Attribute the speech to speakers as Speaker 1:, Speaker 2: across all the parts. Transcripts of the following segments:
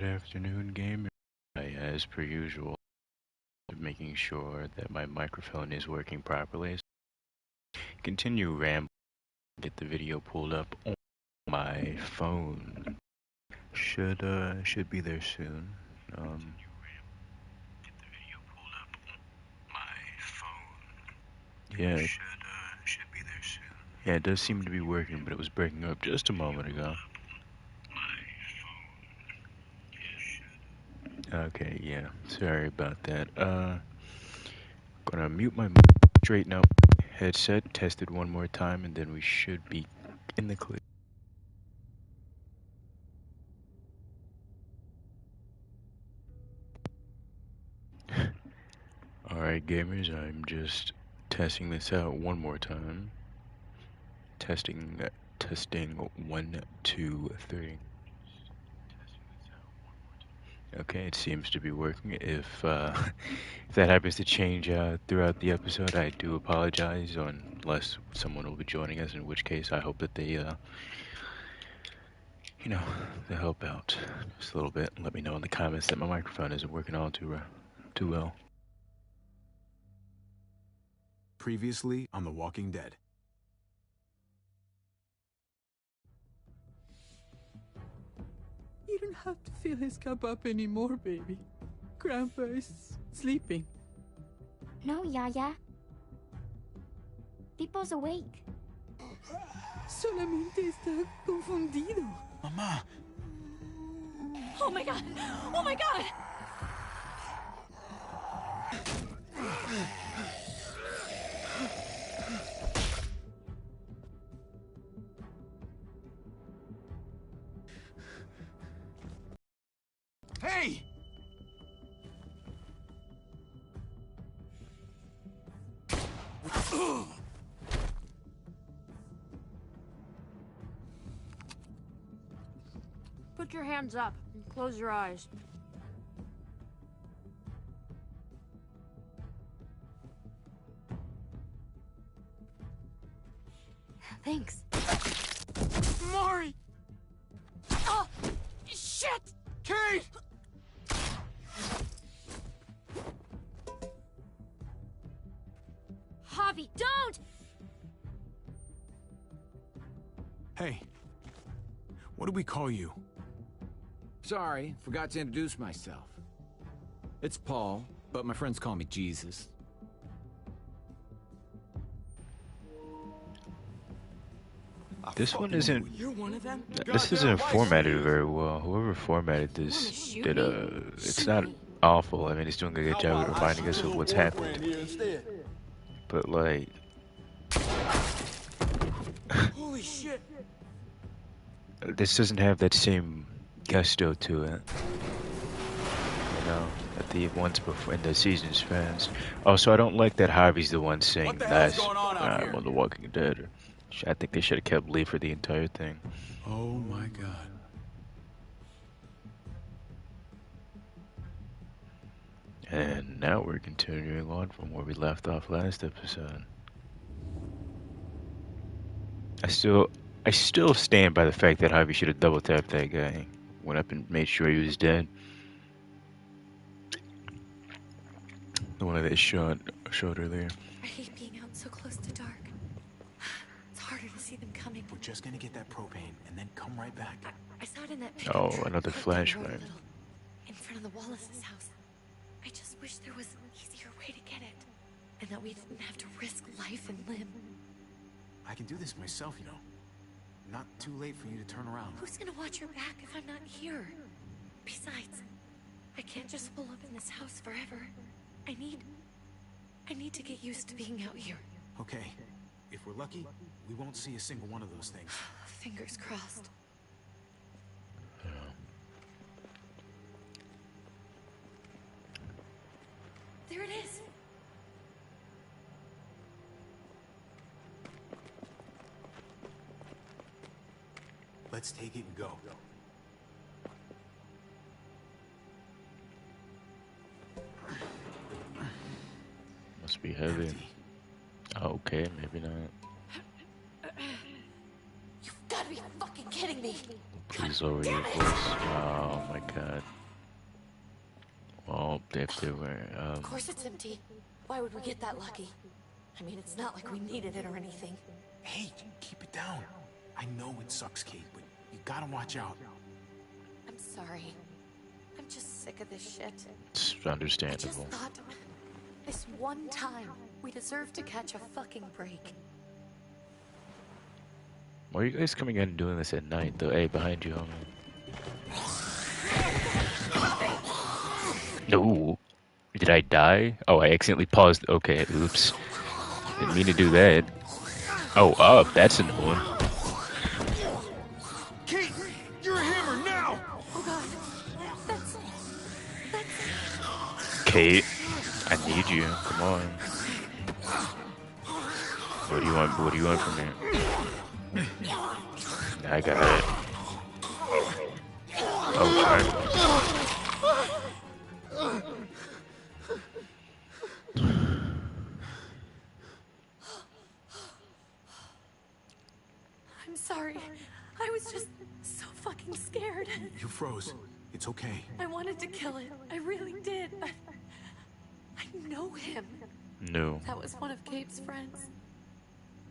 Speaker 1: Good afternoon, gamer. As per usual, making sure that my microphone is working properly. Continue rambling. Get the video pulled up on my phone. Should be there soon. Yeah, should be there soon. Yeah, it does seem to be working, but it was breaking up just a moment ago. Okay, yeah, sorry about that. Gonna mute my mic, straighten out my headset, test it one more time, and then we should be in the clear. Alright, gamers, I'm just testing this out one more time. Testing, testing, 1, 2, 3. Okay, it seems to be working. If if that happens to change throughout the episode, I do apologize, unless someone will be joining us, in which case I hope that they, they help out just a little bit. Let me know in the comments that my microphone isn't working all too well.
Speaker 2: Previously on The Walking Dead.
Speaker 3: You don't have to fill his cup up anymore, baby. Grandpa is sleeping.
Speaker 4: No, Yaya. Pipo's awake.
Speaker 3: Solamente está confundido.
Speaker 2: Mamá!
Speaker 4: Oh my god! Oh my god!
Speaker 2: Hey!
Speaker 5: Put your hands up and close your eyes.
Speaker 4: Thanks.
Speaker 5: Mari! Oh, shit!
Speaker 2: Kate!
Speaker 5: Javi, don't!
Speaker 2: Hey. What do we call you?
Speaker 6: Sorry, forgot to introduce myself. It's Paul, but my friends call me Jesus.
Speaker 1: This one isn't.
Speaker 3: You're one of them?
Speaker 1: This isn't formatted very well. Whoever formatted this did It's not awful. I mean, it's doing a good job of reminding us of what's happened. But like.
Speaker 3: Holy shit!
Speaker 1: This doesn't have that same gusto to it. You know, that the ones before in the seasons past. Also, I don't like that Harvey's the one saying last on The Walking Dead. I think they should have kept Lee for the entire thing.
Speaker 2: Oh my god.
Speaker 1: And now we're continuing on from where we left off last episode. I still stand by the fact that Harvey should have double tapped that guy. Went up and made sure he was dead. The one that showed earlier.
Speaker 4: I hate being out so close to dark. It's harder to see them coming.
Speaker 2: We're just gonna get that propane and then come right back.
Speaker 4: I saw it in that pickup
Speaker 1: Oh,
Speaker 4: truck
Speaker 1: another
Speaker 4: parked on the road a
Speaker 1: flashback.
Speaker 4: little, in front of the Wallace's house. I just wish there was an easier way to get it. And that we didn't have to risk life and limb.
Speaker 2: I can do this myself, you know. Not too late for you to turn around.
Speaker 4: Who's gonna watch your back if I'm not here? Besides, I can't just hole up in this house forever. I need to get used to being out here.
Speaker 2: Okay. If we're lucky, we won't see a single one of those things.
Speaker 4: Fingers crossed. There it is.
Speaker 2: Let's take it and go.
Speaker 1: Must be heavy. Okay, maybe not.
Speaker 4: You've got to be fucking kidding me.
Speaker 1: Please lower your voice. Oh my god. Well, if they were,
Speaker 4: Of course it's empty. Why would we get that lucky? I mean, it's not like we needed it or anything.
Speaker 2: Hey, keep it down. I know it sucks, Kate, but you gotta watch out.
Speaker 4: I'm sorry. I'm just sick of this shit.
Speaker 1: it's
Speaker 4: I just
Speaker 1: understandable.
Speaker 4: thought this one time we deserve to catch a fucking break.
Speaker 1: Why are you guys coming in and doing this at night, though? Hey, behind you, homie. No. Did I die? Oh, I accidentally paused. Okay, oops. Didn't mean to do that. Oh, up. That's a new one.
Speaker 2: Kate, you're a hammer now!
Speaker 4: Oh god. That's
Speaker 1: Kate, I need you. Come on. What do you want? What do you want from me? I got it. Okay.
Speaker 4: I'm sorry. I was just so fucking scared.
Speaker 2: You froze. It's okay.
Speaker 4: I wanted to kill it. I really did. I know him.
Speaker 1: No.
Speaker 4: That was one of Gabe's friends.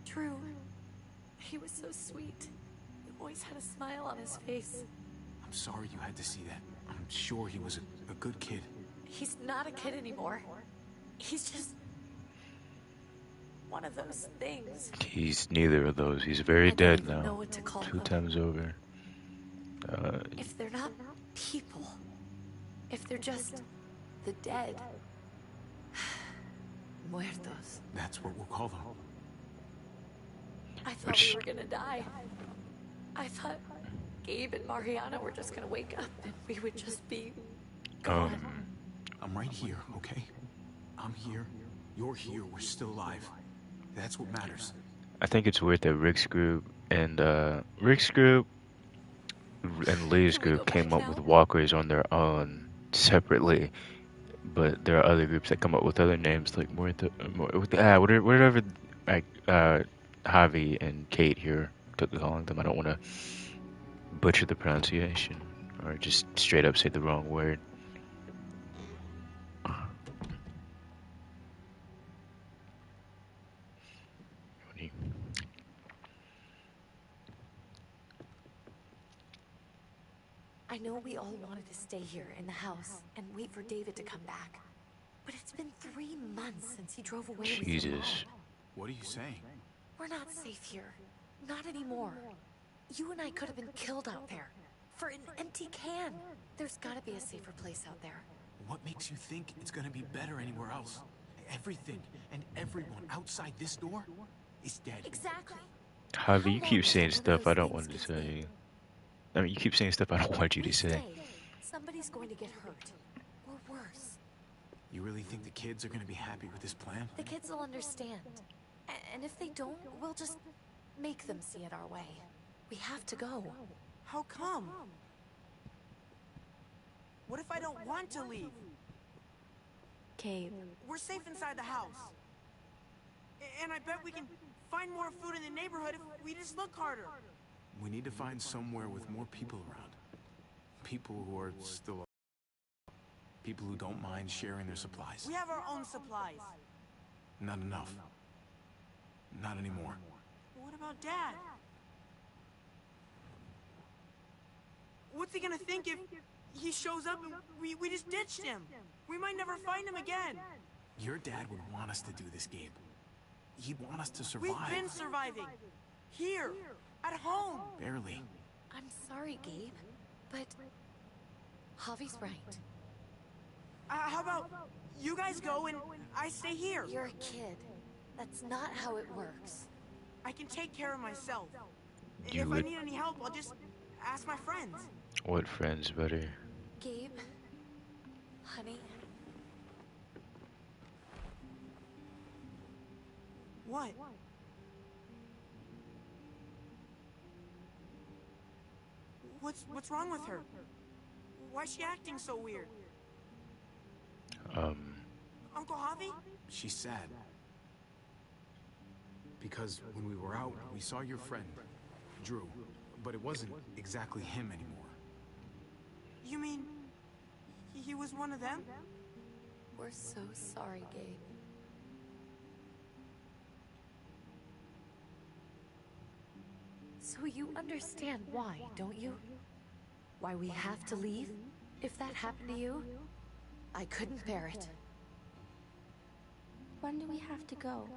Speaker 4: Drew. He was so sweet. He always had a smile on his face.
Speaker 2: I'm sorry you had to see that. I'm sure he was a good kid.
Speaker 4: He's not a kid anymore. He's just one of those things.
Speaker 1: He's neither of those. He's very
Speaker 4: I don't
Speaker 1: dead
Speaker 4: even know
Speaker 1: now.
Speaker 4: what to call
Speaker 1: 2
Speaker 4: them.
Speaker 1: times over.
Speaker 4: If they're not people, if they're just the dead, muertos.
Speaker 2: That's what we'll call them.
Speaker 4: I thought
Speaker 1: Which-
Speaker 4: we were gonna die. I thought Gabe and Mariana were just gonna wake up and we would just be gone.
Speaker 2: I'm right here, okay? I'm here. You're here. We're still alive. That's what matters.
Speaker 1: I think it's weird that Rick's group and Lee's
Speaker 4: Can we
Speaker 1: group
Speaker 4: go
Speaker 1: came
Speaker 4: back
Speaker 1: up with
Speaker 4: now?
Speaker 1: walkers on their own separately, but there are other groups that come up with other names like whatever like Javi and Kate here took calling them. I don't want to butcher the pronunciation or just straight up say the wrong word.
Speaker 4: I know we all wanted to stay here in the house and wait for David to come back. But it's been 3 months since he drove away with you.
Speaker 1: Jesus.
Speaker 2: What are you saying?
Speaker 4: We're not safe here. Not anymore. You and I could have been killed out there. For an empty can. There's gotta be a safer place out there.
Speaker 2: What makes you think it's gonna be better anywhere else? Everything and everyone outside this door is dead.
Speaker 4: Exactly.
Speaker 1: Javi, you
Speaker 4: How
Speaker 1: keep
Speaker 4: long
Speaker 1: saying
Speaker 4: until one
Speaker 1: stuff
Speaker 4: of
Speaker 1: I
Speaker 4: those
Speaker 1: don't
Speaker 4: things
Speaker 1: want to
Speaker 4: gets
Speaker 1: say.
Speaker 4: made?
Speaker 1: I mean, you keep saying stuff I don't want you to
Speaker 4: We
Speaker 1: say.
Speaker 4: stay, somebody's going to get hurt. Or worse.
Speaker 2: You really think the kids are gonna be happy with this plan?
Speaker 4: The kids will understand. And if they don't, we'll just make them see it our way. We have to go.
Speaker 7: How come? What if I don't want to leave?
Speaker 4: Gabe.
Speaker 7: We're safe inside the house. And I bet we can find more food in the neighborhood if we just look harder.
Speaker 2: We need to find somewhere with more people around. People who are still alive. People who don't mind sharing their supplies.
Speaker 7: We have our own supplies.
Speaker 2: Not enough. Not anymore.
Speaker 7: What about Dad? What's he gonna think if he shows up and we just ditched him? We might never find him again.
Speaker 2: Your dad would want us to do this, Gabe. He'd want us to survive.
Speaker 7: We've been surviving. Here. At home.
Speaker 2: Barely.
Speaker 4: I'm sorry, Gabe. But Javi's right.
Speaker 7: How about you guys go and I stay here?
Speaker 4: You're a kid. That's not how it works.
Speaker 7: I can take care of myself.
Speaker 1: You
Speaker 7: If I
Speaker 1: would-
Speaker 7: need any help, I'll just ask my friends.
Speaker 1: What friends, buddy?
Speaker 4: Gabe, honey,
Speaker 7: What? What's wrong with her? Why's she acting so weird? Uncle Javi?
Speaker 2: She's sad. Because when we were out, we saw your friend, Drew. but it wasn't exactly him anymore.
Speaker 7: You mean he was one of them?
Speaker 4: We're so sorry, Gabe. So you understand why, don't you? Why we have to leave? If that happened to you, I couldn't bear it.
Speaker 5: When do we have to go?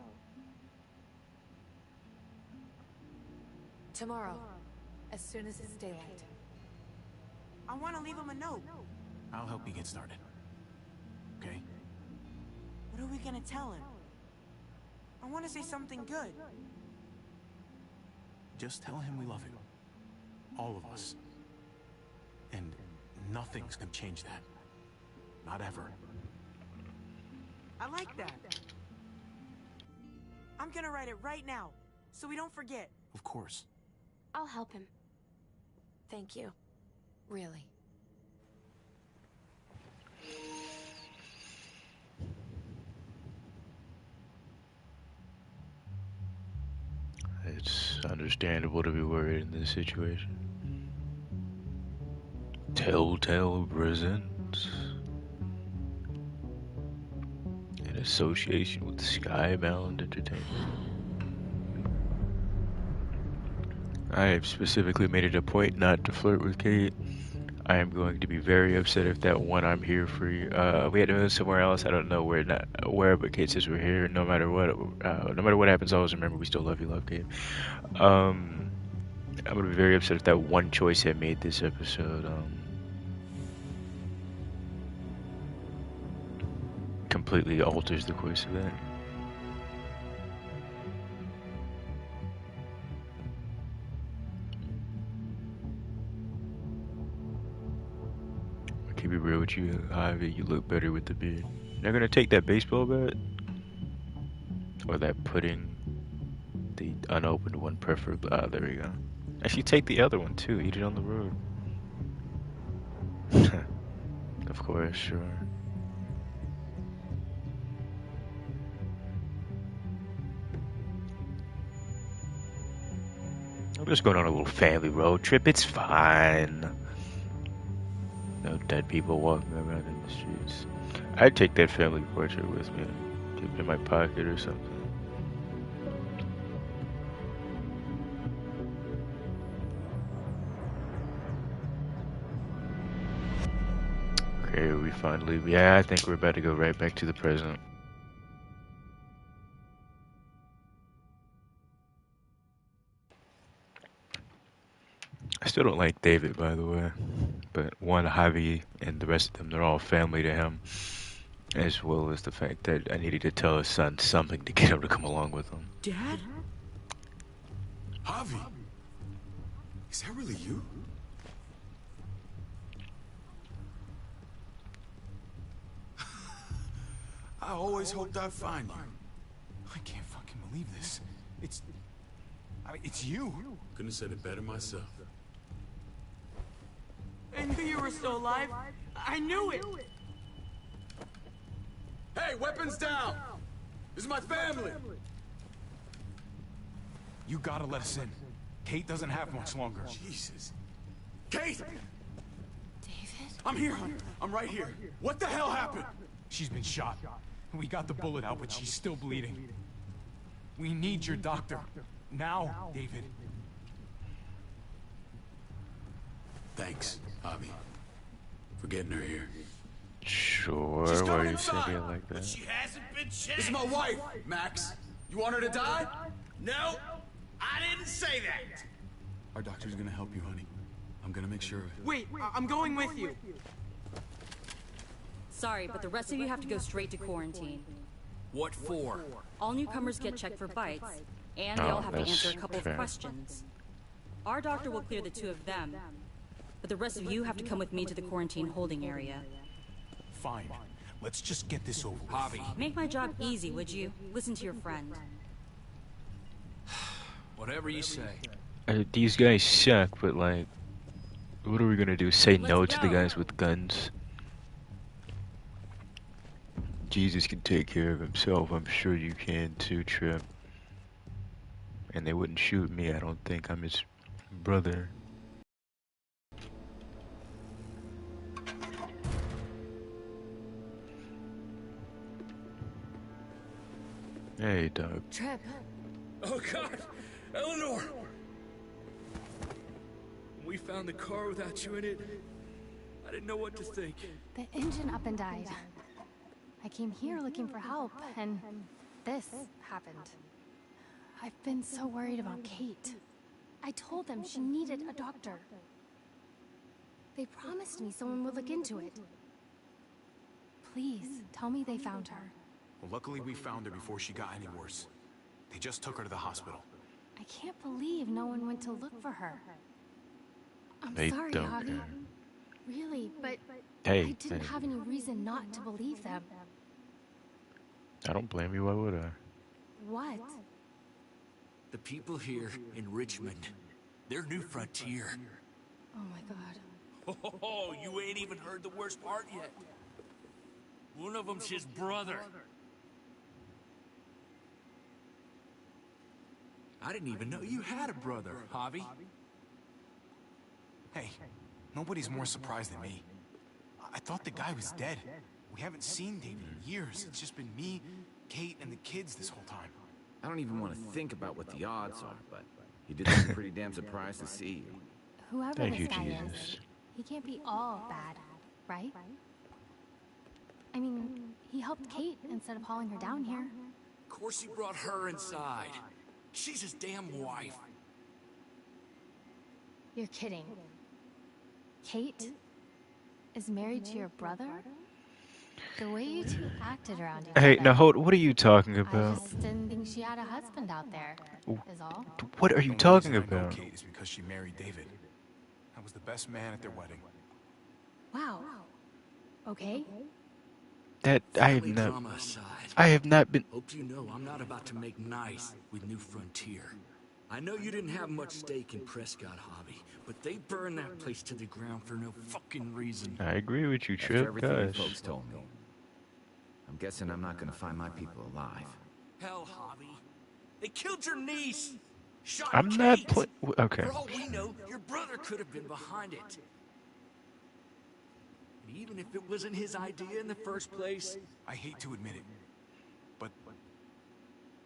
Speaker 4: Tomorrow, as soon as it's daylight.
Speaker 7: I want to leave him a note.
Speaker 2: I'll help you get started. Okay?
Speaker 7: What are we gonna tell him? I want to say something good.
Speaker 2: Just tell him we love him. All of us. And nothing's gonna change that. Not ever.
Speaker 7: I like that. I'm gonna write it right now, so we don't forget.
Speaker 2: Of course.
Speaker 5: I'll help him.
Speaker 4: Thank you. Really.
Speaker 1: It's understandable to be worried in this situation. Telltale presents in association with Skybound Entertainment. I have specifically made it a point not to flirt with Kate. I am going to be very upset if that one I'm here for you. We had to move somewhere else. I don't know where, but Kate says we're here. No matter what happens, always remember we still love you, love Kate. I'm gonna be very upset if that one choice I made this episode completely alters the course of that. To be real with you, Ivy, you look better with the beard. You're gonna take that baseball bat? Or that pudding? The unopened one, preferably. Ah, there we go. Actually, take the other one too. Eat it on the road. Of course, sure. I'm just going on a little family road trip. It's fine. No dead people walking around in the streets. I'd take that family portrait with me. Keep it in my pocket or something. Okay, we finally... Yeah, I think we're about to go right back to the present. I still don't like David, by the way. But one, Javi, and the rest of them, they're all family to him. As well as the fact that I needed to tell his son something to get him to come along with him.
Speaker 7: Dad?
Speaker 2: Javi! Is that really you? I always hoped I'd find you. I can't fucking believe this. It's you.
Speaker 8: Couldn't have said it better myself.
Speaker 7: I knew you were still alive. I knew it.
Speaker 8: Hey, weapons down! This is my family!
Speaker 2: You gotta let us in. Kate doesn't have much longer.
Speaker 8: Jesus. Kate!
Speaker 4: David?
Speaker 8: I'm here, hon. I'm right here. What the hell happened?
Speaker 2: She's been shot. We got the bullet out, but she's still bleeding. We need your doctor. Now, David.
Speaker 8: Thanks, Javi, for getting her here.
Speaker 1: Sure,
Speaker 8: She's
Speaker 1: why
Speaker 8: coming
Speaker 1: are you
Speaker 8: inside,
Speaker 1: saying it like that?
Speaker 8: She hasn't been checked. This is my wife, Max. You want her to die? No, I didn't say that.
Speaker 2: Our doctor's gonna help you, honey. I'm gonna make sure of it.
Speaker 7: Wait, I'm going with you.
Speaker 9: Sorry, but the rest of you have to go straight to quarantine.
Speaker 8: What for?
Speaker 9: All newcomers get checked for bites, and they all have to answer a couple of questions. Our doctor will clear the two of them, but the rest of you have to come with me to the quarantine holding area.
Speaker 2: Fine. Let's just get this over with.
Speaker 8: Javi.
Speaker 9: Make my job easy, would you? Listen to your friend.
Speaker 8: Whatever you say.
Speaker 1: These guys suck, but like, what are we gonna do? Say no
Speaker 9: Let's
Speaker 1: to the
Speaker 9: go.
Speaker 1: guys with guns? Jesus can take care of himself. I'm sure you can too, Trip. And they wouldn't shoot me. I don't think I'm his brother. Hey, Doug.
Speaker 5: Trip.
Speaker 10: Oh God, Eleanor! When we found the car without you in it, I didn't know what to think.
Speaker 5: The engine up and died. I came here looking for help, and this happened. I've been so worried about Kate. I told them she needed a doctor. They promised me someone would look into it. Please, tell me they found her.
Speaker 2: Well, luckily we found her before she got any worse. They just took her to the hospital.
Speaker 5: I can't believe no one went to look for her. I'm
Speaker 1: They
Speaker 5: sorry,
Speaker 1: don't
Speaker 5: Javi.
Speaker 1: care.
Speaker 5: Really, but
Speaker 1: Hey,
Speaker 5: I didn't have any reason not to believe them.
Speaker 1: I don't blame you. Why would I?
Speaker 5: What?
Speaker 10: The people here in Richmond, they're New Frontier.
Speaker 5: Oh my god.
Speaker 10: Oh, you ain't even heard the worst part yet. One of them's his brother. I didn't even know you had a brother, Javi.
Speaker 2: Hey, nobody's more surprised than me. I thought the guy was dead. We haven't seen David in years. It's just been me, Kate, and the kids this whole time.
Speaker 6: I don't even want to think about what the odds are, but he did seem pretty damn surprised to see you.
Speaker 5: Whoever
Speaker 1: Thank
Speaker 5: this
Speaker 1: you,
Speaker 5: guy
Speaker 1: Jesus.
Speaker 5: is, he can't be all bad, right? I mean, he helped Kate instead of hauling her down here.
Speaker 10: Of course he brought her inside. She's his damn wife.
Speaker 5: You're kidding. Kate is married to your brother? The way you two acted around each
Speaker 1: Hey,
Speaker 5: other.
Speaker 1: now hold. What are you talking
Speaker 5: I
Speaker 1: about?
Speaker 5: just didn't think she had a husband out there, is all.
Speaker 1: What are
Speaker 2: The
Speaker 1: you
Speaker 2: only
Speaker 1: talking
Speaker 2: reason I know
Speaker 1: about?
Speaker 2: Kate is because she married David. I was the best man at their wedding.
Speaker 5: Wow. Okay.
Speaker 1: That I have
Speaker 10: Family
Speaker 1: not.
Speaker 10: drama aside,
Speaker 1: I have not been.
Speaker 10: hope you know I'm not about to make nice with New Frontier. I know you didn't have much stake in Prescott Hobby, but they burned that place to the ground for no fucking reason.
Speaker 1: I agree with you,
Speaker 6: After
Speaker 1: Trip.
Speaker 6: everything you
Speaker 1: Gosh.
Speaker 6: folks told me, I'm guessing I'm not gonna find my people alive.
Speaker 10: Hell, Hobby. They killed your niece! Shot
Speaker 1: I'm not
Speaker 10: Kate!
Speaker 1: Okay.
Speaker 10: For all we know, your brother could have been behind it. And even if it wasn't his idea in the first place,
Speaker 2: I hate to admit it, but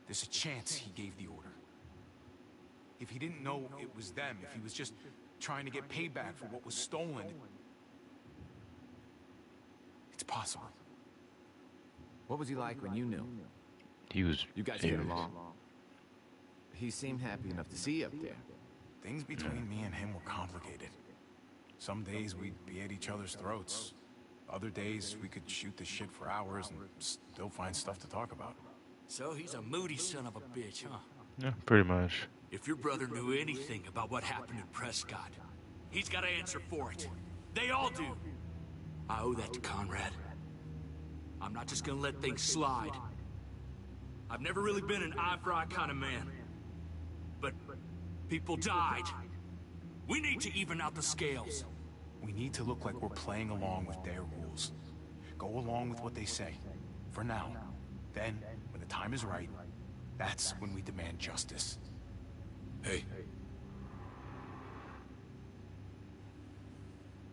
Speaker 2: there's a chance he gave the order. If he didn't know it was them, if he was just trying to get payback for what was stolen, it's possible.
Speaker 6: What was he like when you knew?
Speaker 1: He was.
Speaker 6: You guys
Speaker 1: he
Speaker 6: get
Speaker 1: was-
Speaker 6: along? He seemed happy enough to see you up there.
Speaker 2: Things between me and him were complicated. Some days we'd be at each other's throats. Other days we could shoot the shit for hours and still find stuff to talk about.
Speaker 10: so he's a moody son of a bitch, huh?
Speaker 1: Yeah, pretty much.
Speaker 10: If your brother knew anything about what happened in Prescott, he's got to answer for it. They all do. I owe that to Conrad. I'm not just gonna let things slide. I've never really been an eye-for-eye kind of man. But people died. We need to even out the scales.
Speaker 2: We need to look like we're playing along with their rules. Go along with what they say. For now. Then, when the time is right, that's when we demand justice.
Speaker 10: Hey.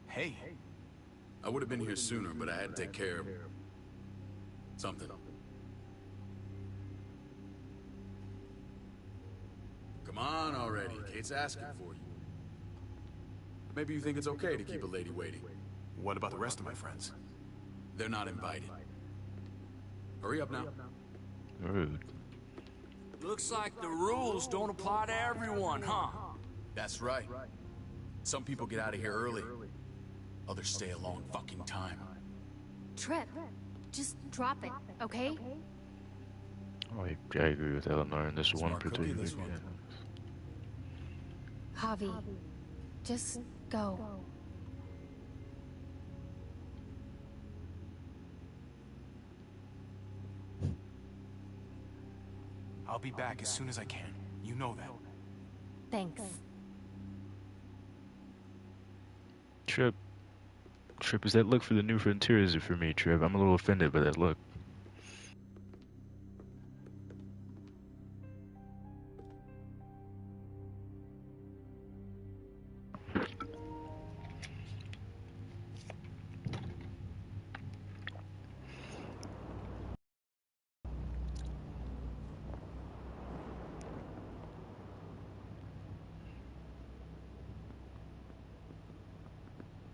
Speaker 2: Hey,
Speaker 8: I would have been here sooner, but I had to take care of something. Come on already. Kate's asking for you. Maybe you think it's okay to keep a lady waiting.
Speaker 2: what about the rest of my friends?
Speaker 8: They're not invited. Hurry up now.
Speaker 1: Rude.
Speaker 10: Looks like the rules don't apply to everyone, huh?
Speaker 8: That's right. Some people get out of here early. Others stay a long fucking time.
Speaker 5: Trip. Just drop it, okay?
Speaker 1: I agree with Eleanor in this one
Speaker 8: Smart cookie,
Speaker 1: particular
Speaker 8: this one.
Speaker 1: case.
Speaker 5: Javi, just go.
Speaker 2: I'll be back as soon as I can. You know that.
Speaker 5: Thanks.
Speaker 1: Trip. Trip, is that look for the New Frontier? Is it for me, Trip? I'm a little offended by that look.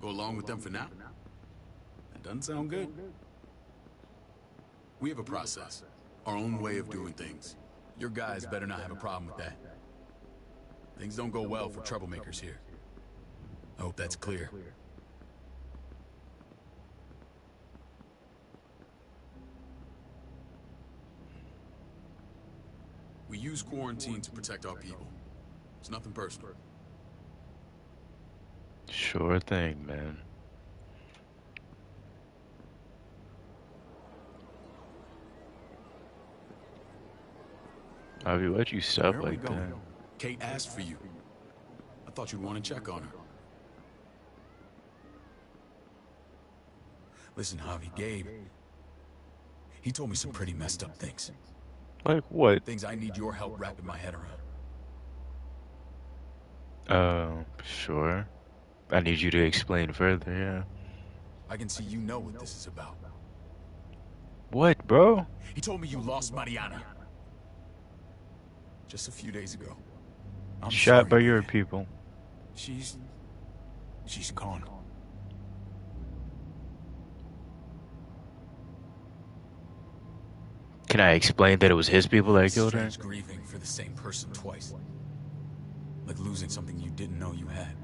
Speaker 8: Go along with them for now? That doesn't sound good. We have a process. Our own way of doing things. Your guys better not have a problem with that. Things don't go well for troublemakers here. I hope that's clear. We use quarantine to protect our people. It's nothing personal.
Speaker 1: Sure thing, man. Avi, why'd you stop like that?
Speaker 8: Kate asked for you. I thought you'd want to check on her. Listen, Javi, Gabe. He told me some pretty messed up things.
Speaker 1: Like what?
Speaker 8: Things I need your help wrapping my head around.
Speaker 1: Sure. I need you to explain further, yeah.
Speaker 8: I can see you know what this is about.
Speaker 1: What, bro?
Speaker 8: He told me you lost Mariana. Just a few days ago.
Speaker 1: Shot by your people.
Speaker 2: She's gone.
Speaker 1: Can I explain that it was his people that killed her?
Speaker 8: Strange grieving for the same person twice. Like losing something you didn't know you had.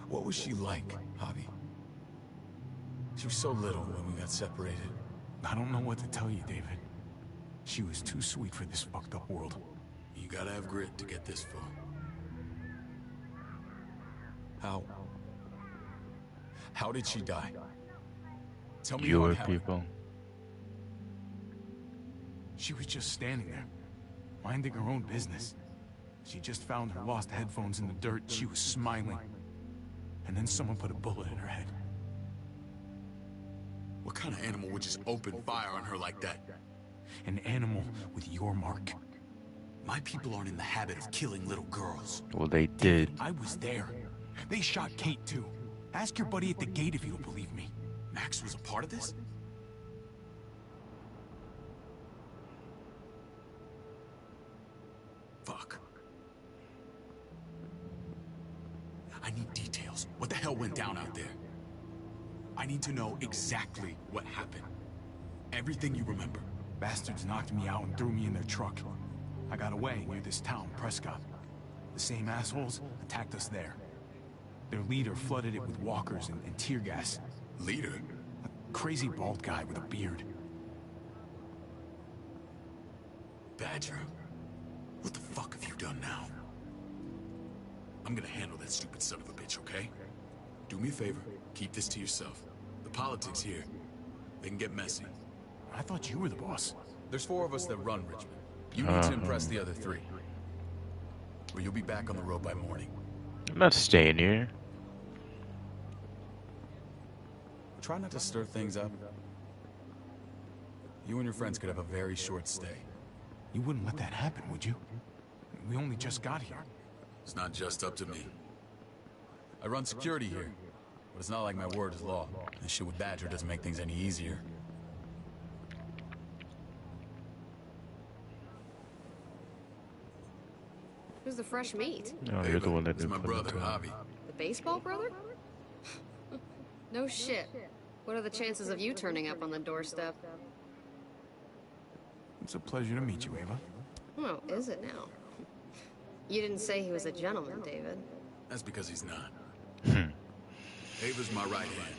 Speaker 8: What was she like, Javi? She was so little when we got separated.
Speaker 2: I don't know what to tell you, David. She was too sweet for this fucked up world.
Speaker 8: You gotta have grit to get this far. How did she die? Tell me
Speaker 1: Your people.
Speaker 2: She was just standing there, minding her own business. She just found her lost headphones in the dirt. She was smiling. And then someone put a bullet in her head.
Speaker 8: What kind of animal would just open fire on her like that?
Speaker 2: An animal with your mark.
Speaker 8: My people aren't in the habit of killing little girls.
Speaker 1: Well, they did.
Speaker 2: I was there. They shot Kate, too. Ask your buddy at the gate if you don't believe me.
Speaker 8: Max was a part of this? Fuck. I need details. What the hell went down out there? I need to know exactly what happened. Everything you remember.
Speaker 2: Bastards knocked me out and threw me in their truck. I got away near this town, Prescott. The same assholes attacked us there. Their leader flooded it with walkers and tear gas.
Speaker 8: Leader?
Speaker 2: A crazy bald guy with a beard.
Speaker 8: Badger, what the fuck have you done now? I'm gonna handle that stupid son of a bitch, okay? Do me a favor, keep this to yourself. The politics here, they can get messy.
Speaker 2: I thought you were the boss.
Speaker 8: There's 4 of us that run Richmond. You need to impress the other 3. Or you'll be back on the road by morning.
Speaker 1: I'm not staying here.
Speaker 8: Try not to stir things up. You and your friends could have a very short stay.
Speaker 2: You wouldn't let that happen, would you? We only just got here.
Speaker 8: It's not just up to me. I run security here, but it's not like my word is law. This shit with Badger doesn't make things any easier.
Speaker 11: Who's the fresh meat?
Speaker 1: No, you're the one that
Speaker 8: It's
Speaker 1: did
Speaker 8: my
Speaker 1: put
Speaker 8: brother,
Speaker 1: it to
Speaker 8: Javi.
Speaker 11: The baseball brother? No shit. What are the chances of you turning up on the doorstep?
Speaker 2: It's a pleasure to meet you, Ava.
Speaker 11: Oh, is it now? You didn't say he was a gentleman, David.
Speaker 8: That's because he's not. Ava's my right hand.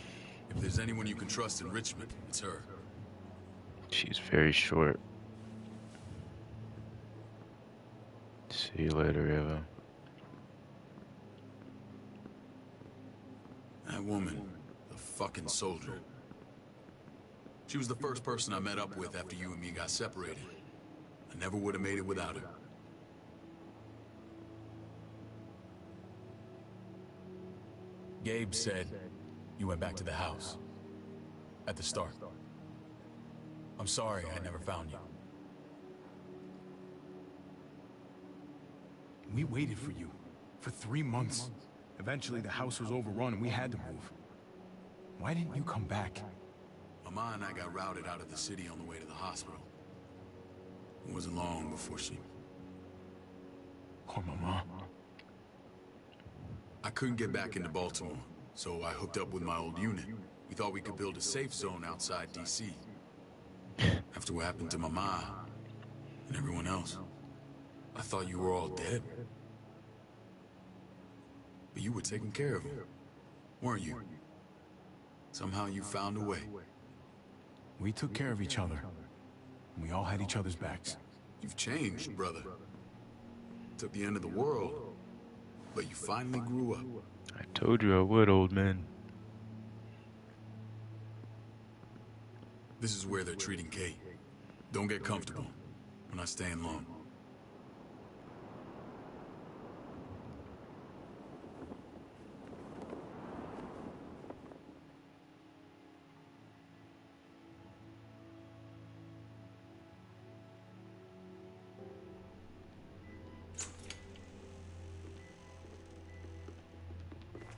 Speaker 8: If there's anyone you can trust in Richmond, it's her.
Speaker 1: She's very short. See you later, Eva.
Speaker 8: That woman, the fucking soldier. She was the first person I met up with after you and me got separated. I never would have made it without her. Gabe said you went back to the house. At the start. I'm sorry I never found you.
Speaker 2: We waited for you. For 3 months. Eventually the house was overrun and we had to move. Why didn't you come back?
Speaker 8: Mama and I got routed out of the city on the way to the hospital. It wasn't long before she...
Speaker 2: Poor Mama.
Speaker 8: I couldn't get back into Baltimore, so I hooked up with my old unit. We thought we could build a safe zone outside D.C. After what happened to my ma and everyone else, I thought you were all dead. But you were taking care of them, weren't you? Somehow you found a way.
Speaker 2: We took care of each other. We all had each other's backs.
Speaker 8: You've changed, brother. Took the end of the world, but you finally grew up.
Speaker 1: I told you I would, old man.
Speaker 8: This is where they're treating Kate. Don't get comfortable. We're not staying long.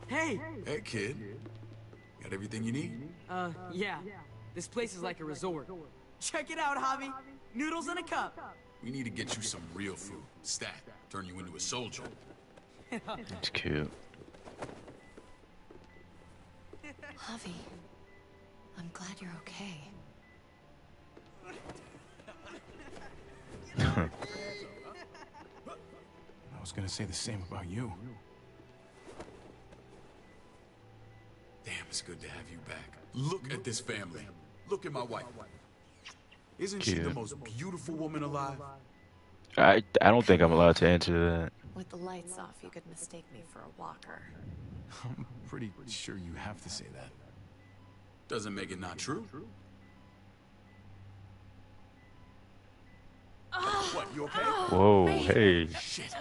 Speaker 7: Hey!
Speaker 8: Hey, kid. Got everything you need?
Speaker 7: Yeah. This place is like a resort. Check it out, Javi. Noodles in a cup.
Speaker 8: We need to get you some real food. Stat. Turn you into a soldier.
Speaker 1: That's cute.
Speaker 4: Javi, I'm glad you're okay.
Speaker 2: I was gonna say the same about you.
Speaker 8: Damn, it's good to have you back. Look at this family. Look at my wife. Isn't she the most beautiful woman alive?
Speaker 1: I don't think I'm allowed to answer that.
Speaker 4: With the lights off, you could mistake me for a walker.
Speaker 2: I'm pretty sure you have to say that.
Speaker 8: Doesn't make it not true. What, you okay?
Speaker 1: Whoa, hey.
Speaker 8: Shit.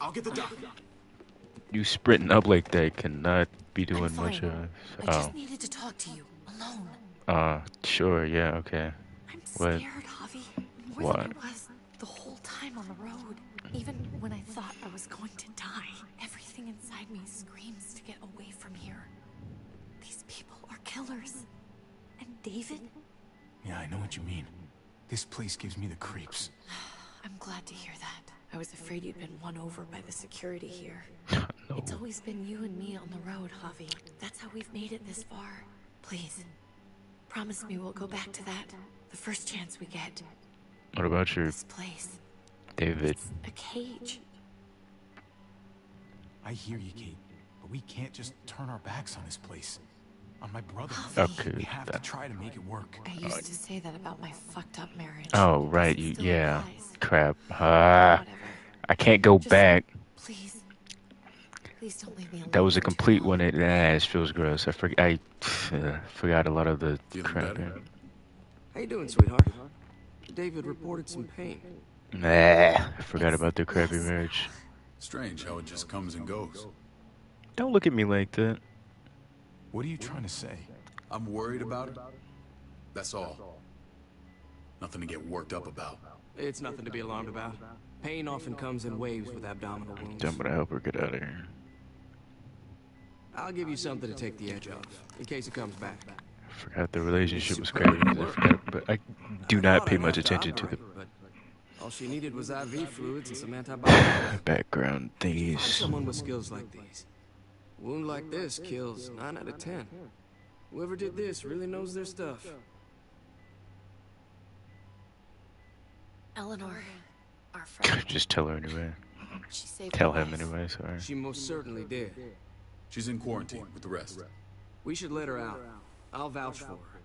Speaker 8: I'll get the doctor.
Speaker 1: You sprinting up like that cannot be doing much of.
Speaker 4: I just needed to talk to you, alone.
Speaker 1: Sure, yeah, okay.
Speaker 4: I'm scared, Javi. More than I was the whole time on the road. Even when I thought I was going to die, everything inside me screams to get away from here. These people are killers. And David?
Speaker 2: Yeah, I know what you mean. This place gives me the creeps.
Speaker 4: I'm glad to hear that. I was afraid you'd been won over by the security here.
Speaker 1: No.
Speaker 4: It's always been you and me on the road, Javi. That's how we've made it this far. Please, promise me we'll go back to that the first chance we get.
Speaker 1: What about your
Speaker 4: This place.
Speaker 1: David?
Speaker 4: It's a cage.
Speaker 2: I hear you, Kate, but we can't just turn our backs on this place. On my brother.
Speaker 1: Okay.
Speaker 2: We have to try to make it work.
Speaker 4: I used to say that about my fucked up marriage.
Speaker 1: Oh, right,
Speaker 4: It
Speaker 1: you,
Speaker 4: still
Speaker 1: yeah.
Speaker 4: applies.
Speaker 1: Crap.
Speaker 4: Whatever.
Speaker 1: I can't go
Speaker 4: Just
Speaker 1: back.
Speaker 4: Please. Please don't leave me alone.
Speaker 1: That was a
Speaker 4: for too
Speaker 1: complete
Speaker 4: long.
Speaker 1: one. It feels gross. I forgot a lot of the
Speaker 8: Feeling
Speaker 1: crap.
Speaker 8: better?
Speaker 12: How you doing, sweetheart? David reported some pain.
Speaker 1: Nah, I forgot about the crappy marriage.
Speaker 8: Strange how it just comes and goes.
Speaker 1: Don't look at me like that.
Speaker 2: What are you trying to say?
Speaker 8: I'm worried about it. That's all. Nothing to get worked up about.
Speaker 12: It's nothing to be alarmed about. Pain often comes in waves with abdominal wounds.
Speaker 1: I'm gonna help her get out of here.
Speaker 12: I'll give you something to take the edge off, in case it comes back.
Speaker 1: I forgot the relationship was crazy. But I do not pay much attention to the
Speaker 12: But all she needed was IV fluids and some antibiotics.
Speaker 1: background
Speaker 12: Find
Speaker 1: thingies.
Speaker 12: someone with skills like these. A wound like this kills 9 out of 10. Whoever did this really knows their stuff.
Speaker 4: Eleanor, our friend.
Speaker 1: Just tell her anyway.
Speaker 4: She saved
Speaker 1: Tell
Speaker 4: my
Speaker 1: him
Speaker 4: life.
Speaker 1: anyway, sorry.
Speaker 12: She most certainly did.
Speaker 8: She's in quarantine with the rest.
Speaker 12: We should let her out. I'll vouch for her.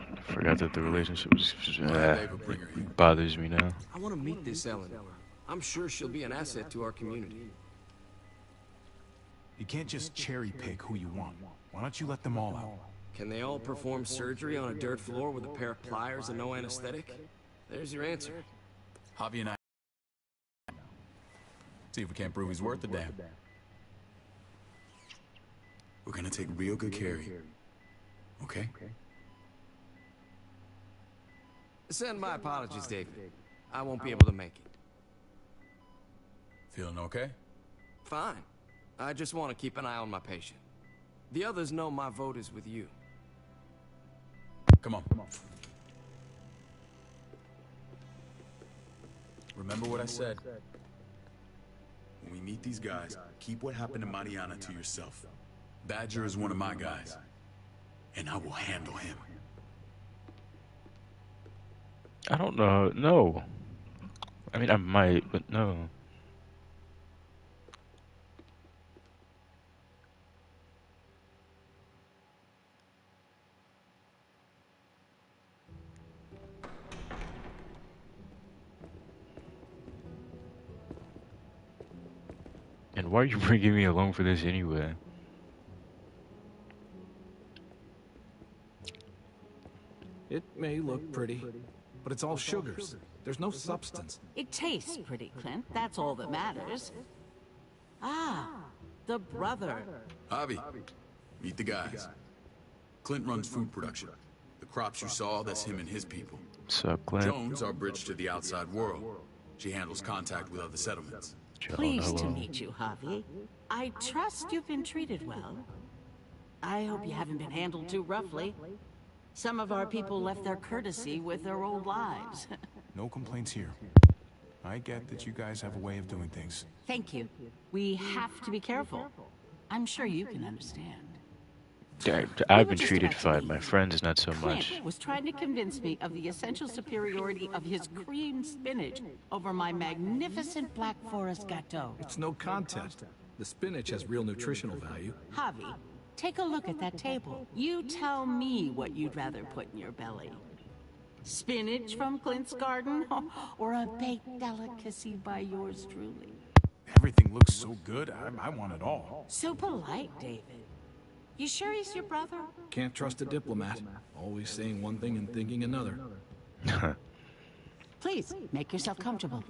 Speaker 1: I forgot that the relationship was bothers me now.
Speaker 12: I want to meet this Eleanor. I'm sure she'll be an asset to our community.
Speaker 2: You can't just cherry pick who you want. Why don't you let them all out?
Speaker 12: Can they all perform surgery on a dirt floor with a pair of pliers and no anesthetic? There's your answer.
Speaker 8: Javi and I see if we can't prove he's worth the damn. We're gonna take real good care of you. Okay?
Speaker 12: Send my apologies, David. I won't be able to make it.
Speaker 8: Feeling okay?
Speaker 12: Fine. I just want to keep an eye on my patient. The others know my vote is with you.
Speaker 8: Come on. Remember what I said. when we meet these guys, keep what happened to Mariana to yourself. Badger is one of my guys, and I will handle him.
Speaker 1: I don't know. No. I mean, I might, but no. And why are you bringing me along for this anyway?
Speaker 6: It may look pretty, but it's all sugars. There's no substance.
Speaker 13: It tastes pretty, Clint. That's all that matters. Ah, the brother.
Speaker 8: Javi, meet the guys. Clint runs food production. The crops you saw, that's him and his people.
Speaker 1: What's up, Clint?
Speaker 8: Jones, our bridge to the outside world. She handles contact with other settlements.
Speaker 13: Pleased to meet you, Javi. I trust you've been treated well. I hope you haven't been handled too roughly. Some of our people left their courtesy with their old lives.
Speaker 2: No complaints here. I get that you guys have a way of doing things.
Speaker 13: Thank you. We have to be careful. I'm sure you can understand.
Speaker 1: I've been treated fine. My friends, not so much.
Speaker 13: Clint was trying to convince me of the essential superiority of his creamed spinach over my magnificent Black Forest gâteau.
Speaker 6: It's no contest. The spinach has real nutritional value.
Speaker 13: Javi, take a look at that table. You tell me what you'd rather put in your belly. Spinach from Clint's garden, or a baked delicacy by yours truly?
Speaker 2: Everything looks so good, I want it all.
Speaker 13: So polite, David. You sure he's your brother?
Speaker 6: Can't trust a diplomat. Always saying one thing and thinking another.
Speaker 13: Please, make yourself comfortable.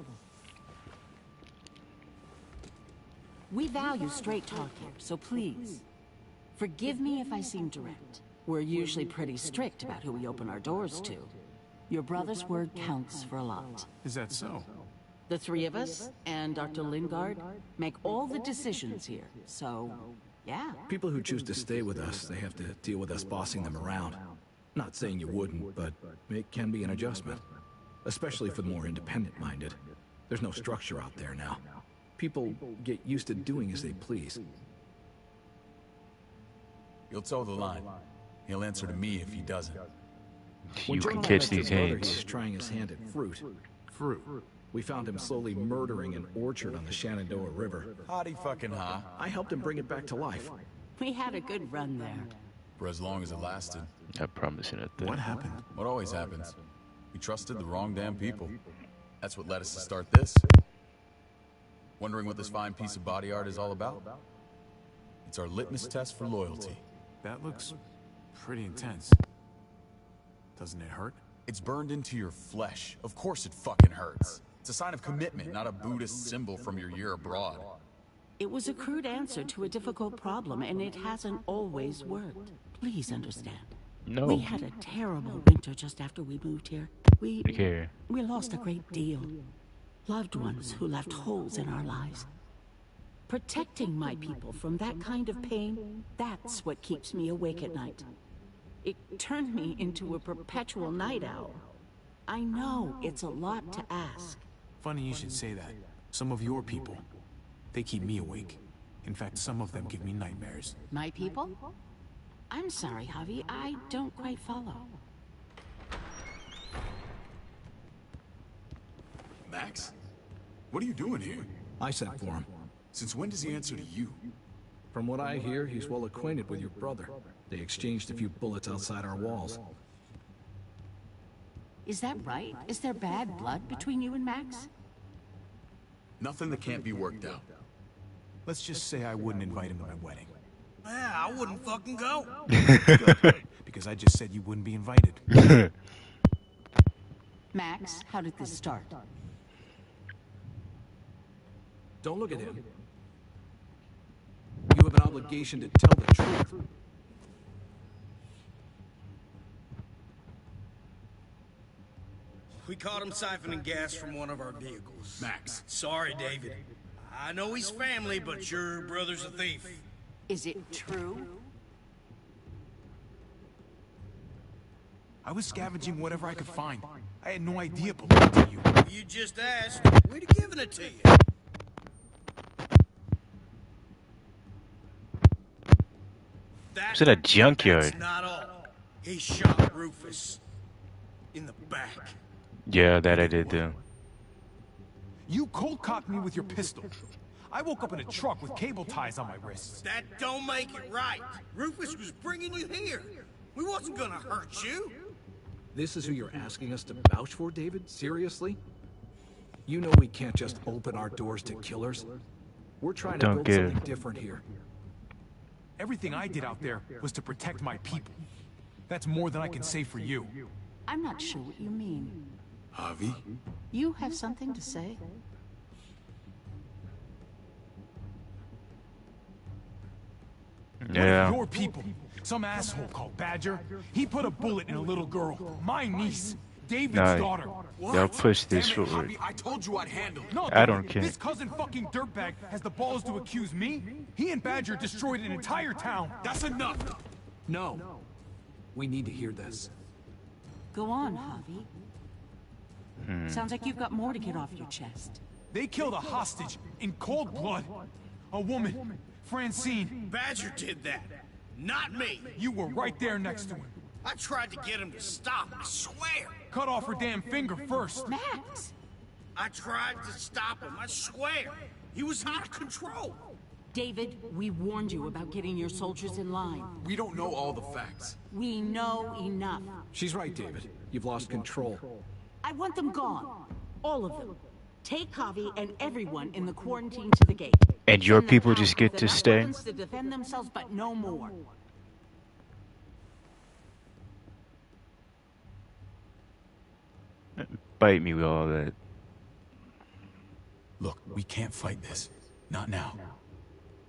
Speaker 13: We value straight talk here, so please, forgive me if I seem direct. We're usually pretty strict about who we open our doors to. Your brother's word counts for a lot.
Speaker 2: Is that so?
Speaker 13: The three of us, and Dr. Lingard, make all the decisions here, so... yeah.
Speaker 6: People who choose to stay with us, they have to deal with us bossing them around. Not saying you wouldn't, but it can be an adjustment. Especially for the more independent-minded. There's no structure out there now. People get used to doing as they please.
Speaker 8: He'll toe the line. He'll answer to me if he doesn't.
Speaker 1: You can catch these hands.
Speaker 6: He was trying his hand at fruit. We found him slowly murdering an orchard on the Shenandoah River.
Speaker 8: Hotty fucking ha.
Speaker 6: I helped him bring it back to life.
Speaker 13: We had a good run there.
Speaker 8: For as long as it lasted.
Speaker 1: Not promising it there.
Speaker 2: What happened?
Speaker 8: What always happens. We trusted the wrong damn people. That's what led us to start this. Wondering what this fine piece of body art is all about? It's our litmus test for loyalty.
Speaker 2: That looks pretty intense. Doesn't it hurt?
Speaker 8: It's burned into your flesh. Of course it fucking hurts. It's a sign of commitment, not a Buddhist symbol from your year abroad.
Speaker 13: It was a crude answer to a difficult problem, and it hasn't always worked. Please understand.
Speaker 1: No.
Speaker 13: We had a terrible winter just after we moved here. We lost a great deal. Loved ones who left holes in our lives. Protecting my people from that kind of pain, that's what keeps me awake at night. It turned me into a perpetual night owl. I know it's a lot to ask.
Speaker 2: Funny you should say that. Some of your people, they keep me awake. In fact, some of them give me nightmares.
Speaker 13: My people? I'm sorry, Javi, I don't quite follow.
Speaker 8: Max? What are you doing here?
Speaker 6: I sent for him.
Speaker 8: Since when does he answer to you?
Speaker 6: From what I hear, he's well acquainted with your brother. They exchanged a few bullets outside our walls.
Speaker 13: Is that right? Is there bad blood between you and Max?
Speaker 8: Nothing that can't be worked out.
Speaker 2: Let's just say I wouldn't invite him to my wedding.
Speaker 7: Yeah, I wouldn't fucking go.
Speaker 2: Good, because I just said you wouldn't be invited.
Speaker 13: Max, how did this start?
Speaker 6: Don't look at him. You have an obligation to tell the truth.
Speaker 14: We caught him siphoning gas from one of our vehicles.
Speaker 8: Max.
Speaker 14: Sorry, David. I know he's family, but your brother's a thief.
Speaker 13: Is it true?
Speaker 2: I was scavenging whatever I could find. I had no idea it belonged to you.
Speaker 14: You just asked. We'd have given it to you.
Speaker 1: It's in a junkyard.
Speaker 14: That's not all. He shot Rufus in the back.
Speaker 1: Yeah, that I did do.
Speaker 2: You cold-cocked me with your pistol. I woke up in a truck with cable ties on my wrists.
Speaker 14: That don't make it right. Rufus was bringing you here. We wasn't gonna hurt you.
Speaker 6: This is who you're asking us to vouch for, David? Seriously? You know we can't just open our doors to killers. We're trying to build something different here.
Speaker 2: Everything I did out there was to protect my people. That's more than I can say for you.
Speaker 13: I'm not sure what you mean.
Speaker 8: Javi?
Speaker 13: You have something to say?
Speaker 2: Yeah. Your people, some asshole called Badger, he put a bullet in a little girl, my niece, David's daughter.
Speaker 1: They'll push this forward.
Speaker 2: I told you I'd handle it. No,
Speaker 1: I don't care.
Speaker 2: This cousin fucking dirtbag has the balls to accuse me? He and Badger destroyed an entire town. That's enough.
Speaker 6: No. We need to hear this.
Speaker 13: Go on, Javi. Sounds like you've got more to get off your chest.
Speaker 2: They killed a hostage in cold blood. A woman, Francine.
Speaker 14: Badger did that, not me.
Speaker 2: You were right there next to him.
Speaker 14: I tried to get him to stop, I swear.
Speaker 2: Cut off her damn finger first.
Speaker 13: Max!
Speaker 14: I tried to stop him, I swear. He was out of control.
Speaker 13: David, we warned you about getting your soldiers in line.
Speaker 8: We don't know all the facts.
Speaker 13: We know enough.
Speaker 6: She's right, David. You've lost control.
Speaker 13: I want them gone. All of them. Take Javi and everyone in the quarantine to the gate.
Speaker 1: And your people just get to stay?
Speaker 13: To defend themselves, but no more.
Speaker 1: Bite me with all that.
Speaker 8: Look, we can't fight this. Not now.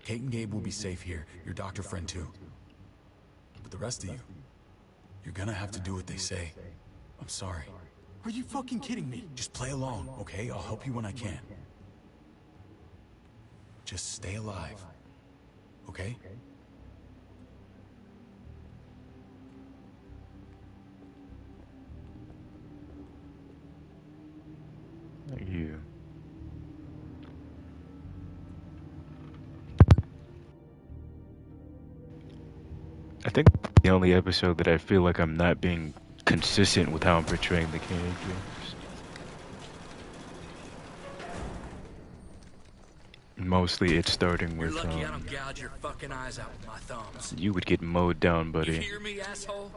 Speaker 8: Kate and Gabe will be safe here. Your doctor friend too. But the rest of you, you're gonna have to do what they say. I'm sorry.
Speaker 2: Are you fucking kidding me?
Speaker 8: Just play along, okay? I'll help you when I can. Just stay alive. Okay?
Speaker 1: You. I think the only episode that I feel like I'm not being consistent with how I'm portraying the characters. Mostly it's starting with,
Speaker 10: You're lucky I don't gouge your fucking eyes out with my thumbs.
Speaker 1: you would get mowed down, buddy.
Speaker 10: You hear me, asshole?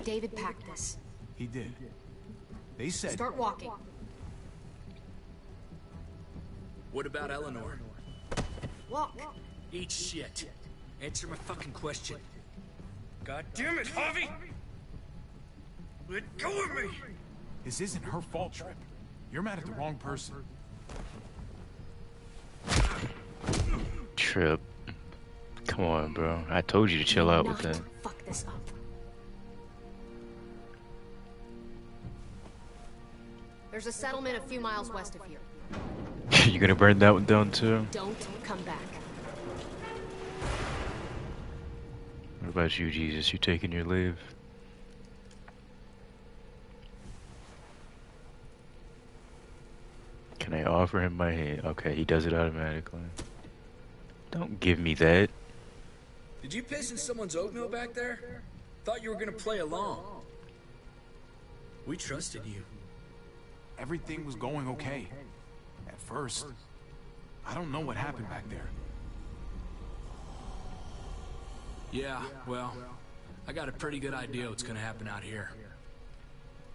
Speaker 11: David packed this.
Speaker 2: He did. They said...
Speaker 11: Start walking.
Speaker 10: What about Eleanor?
Speaker 11: Walk.
Speaker 10: Eat shit. Answer my fucking question. God damn it, Javi! Let go of me!
Speaker 2: This isn't her fault, Trip. You're mad at the wrong person.
Speaker 1: Trip. Come on, bro. I told you to chill out with that.
Speaker 11: Fuck this up. There's a settlement a few miles west of here.
Speaker 1: You gonna burn that one down too?
Speaker 11: Don't come back.
Speaker 1: What about you, Jesus? You taking your leave? Can I offer him my hand? Okay, he does it automatically. Don't give me that.
Speaker 10: Did you piss in someone's oatmeal back there? Thought you were gonna play along. We trusted you.
Speaker 2: Everything was going okay. At first. I don't know what happened back there.
Speaker 10: Yeah, well, I got a pretty good idea what's gonna happen out here.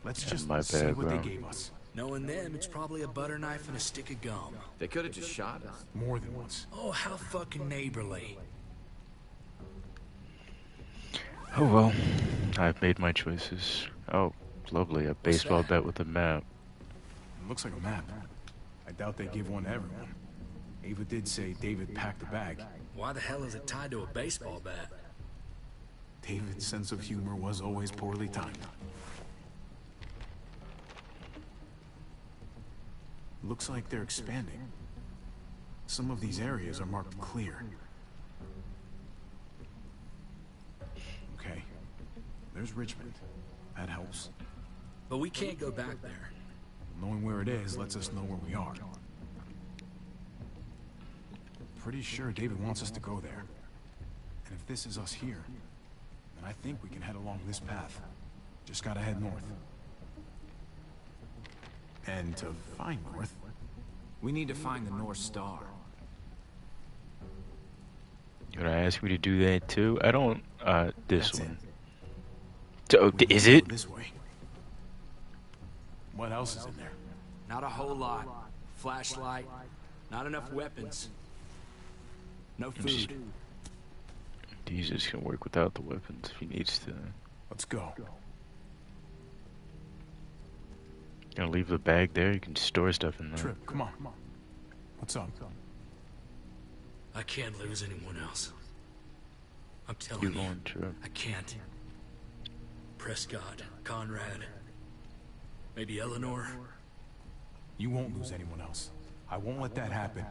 Speaker 2: Let's just
Speaker 1: my
Speaker 2: see
Speaker 1: bad,
Speaker 2: what
Speaker 1: bro.
Speaker 2: they gave us.
Speaker 10: Knowing them, it's probably a butter knife and a stick of gum.
Speaker 12: They could have just shot us.
Speaker 2: More than once.
Speaker 10: Oh, how fucking neighborly.
Speaker 1: Oh well, I've made my choices. Oh, lovely, a baseball bat with a map.
Speaker 2: It looks like a map. I doubt they give one to everyone. Ava did say David packed the bag.
Speaker 10: Why the hell is it tied to a baseball bat?
Speaker 2: David's sense of humor was always poorly timed. Looks like they're expanding. Some of these areas are marked clear. Okay. There's Richmond. That helps.
Speaker 10: But we can't go back there.
Speaker 2: Knowing where it is lets us know where we are. Pretty sure David wants us to go there. And if this is us here, then I think we can head along this path. Just gotta head north. And to find north, we need to find the North Star.
Speaker 1: You're gonna ask me to do that too? I don't, this
Speaker 2: That's
Speaker 1: one.
Speaker 2: it.
Speaker 1: So, is it?
Speaker 2: This way. What else is in there?
Speaker 10: Not a whole lot. Flashlight, not enough weapons. No food.
Speaker 1: Jesus can work without the weapons if he needs to.
Speaker 2: Let's go.
Speaker 1: Gonna leave the bag there? You can store stuff in there.
Speaker 2: Trip, come on. What's up?
Speaker 10: I can't lose anyone else. I'm telling
Speaker 1: You
Speaker 10: you,
Speaker 1: going, Trip?
Speaker 10: I can't. Prescott, Conrad, maybe Eleanor.
Speaker 2: You won't lose anyone else. I won't let that happen.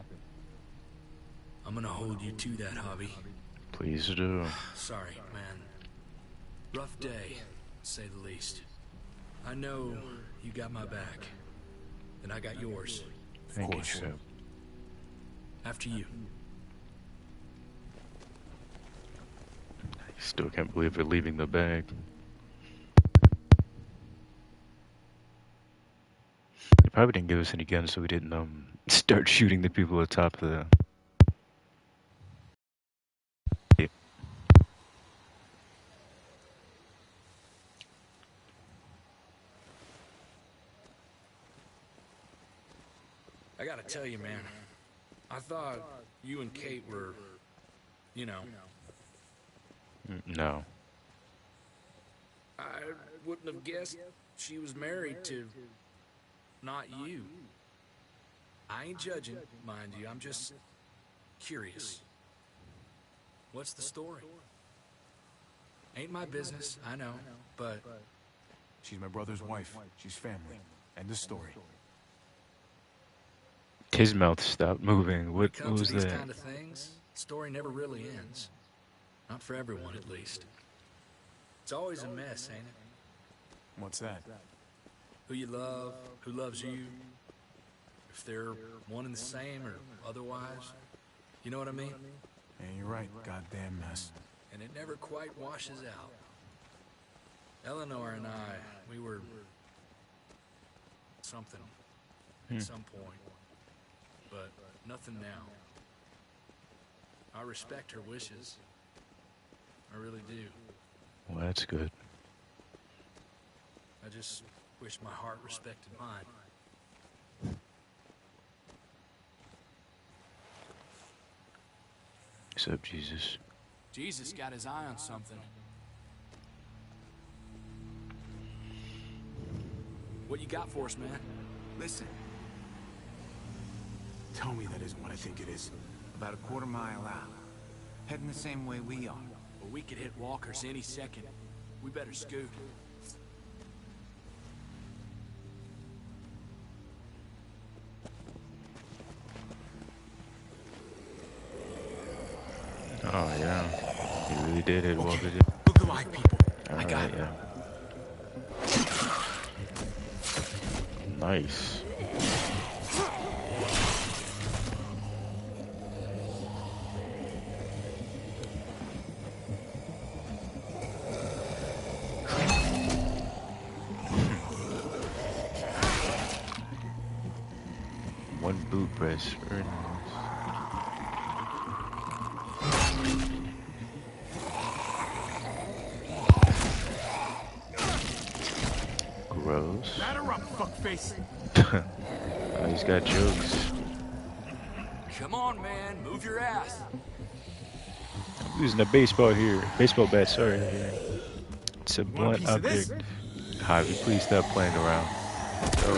Speaker 10: I'm gonna hold you to that, Javi.
Speaker 1: Please do.
Speaker 10: Sorry, man. Rough day, to say the least. I know you got my back, and I got yours.
Speaker 1: Thank you, Trip.
Speaker 10: After you.
Speaker 1: I still can't believe we're leaving the bag. They probably didn't give us any guns, so we didn't start shooting the people at the top of the. Yeah.
Speaker 10: I gotta tell you, man. I thought you and Kate were, you know.
Speaker 1: No.
Speaker 10: I wouldn't have guessed she was married to not you. I ain't judging, mind you. I'm just curious. What's the story? Ain't my business, I know, but
Speaker 2: She's my brother's wife. She's family. End of story.
Speaker 1: His mouth stopped moving.
Speaker 10: when
Speaker 1: What
Speaker 10: it comes
Speaker 1: was
Speaker 10: to these
Speaker 1: that?
Speaker 10: kind of things, the story never really ends. Not for everyone, at least. It's always a mess, ain't it?
Speaker 2: What's that?
Speaker 10: Who you love, who loves you, if they're one and the same or otherwise. You know what I mean?
Speaker 2: Yeah, you're right. Goddamn mess.
Speaker 10: And it never quite washes out. Eleanor and I, we were something at some point, but nothing now. I respect her wishes. I really do.
Speaker 1: Well, that's good.
Speaker 10: I just wish my heart respected mine.
Speaker 1: Except Jesus.
Speaker 10: Jesus got his eye on something. What you got for us, man?
Speaker 14: Listen,
Speaker 2: Tell me that isn't what I think it is.
Speaker 14: about a quarter-mile out. Heading the same way we are.
Speaker 10: Well, we could hit walkers any second. We better scoot.
Speaker 1: Oh, yeah. He really did hit walkers.
Speaker 2: Look alive, people.
Speaker 1: I got it. Yeah. Nice. One boot press. Very nice. Gross.
Speaker 2: Batter up, fuckface.
Speaker 1: Oh, he's got jokes.
Speaker 10: Come on, man. Move your ass.
Speaker 1: I'm using a baseball here. Baseball bat, sorry. It's a blunt object. Javi, please stop playing around. Go.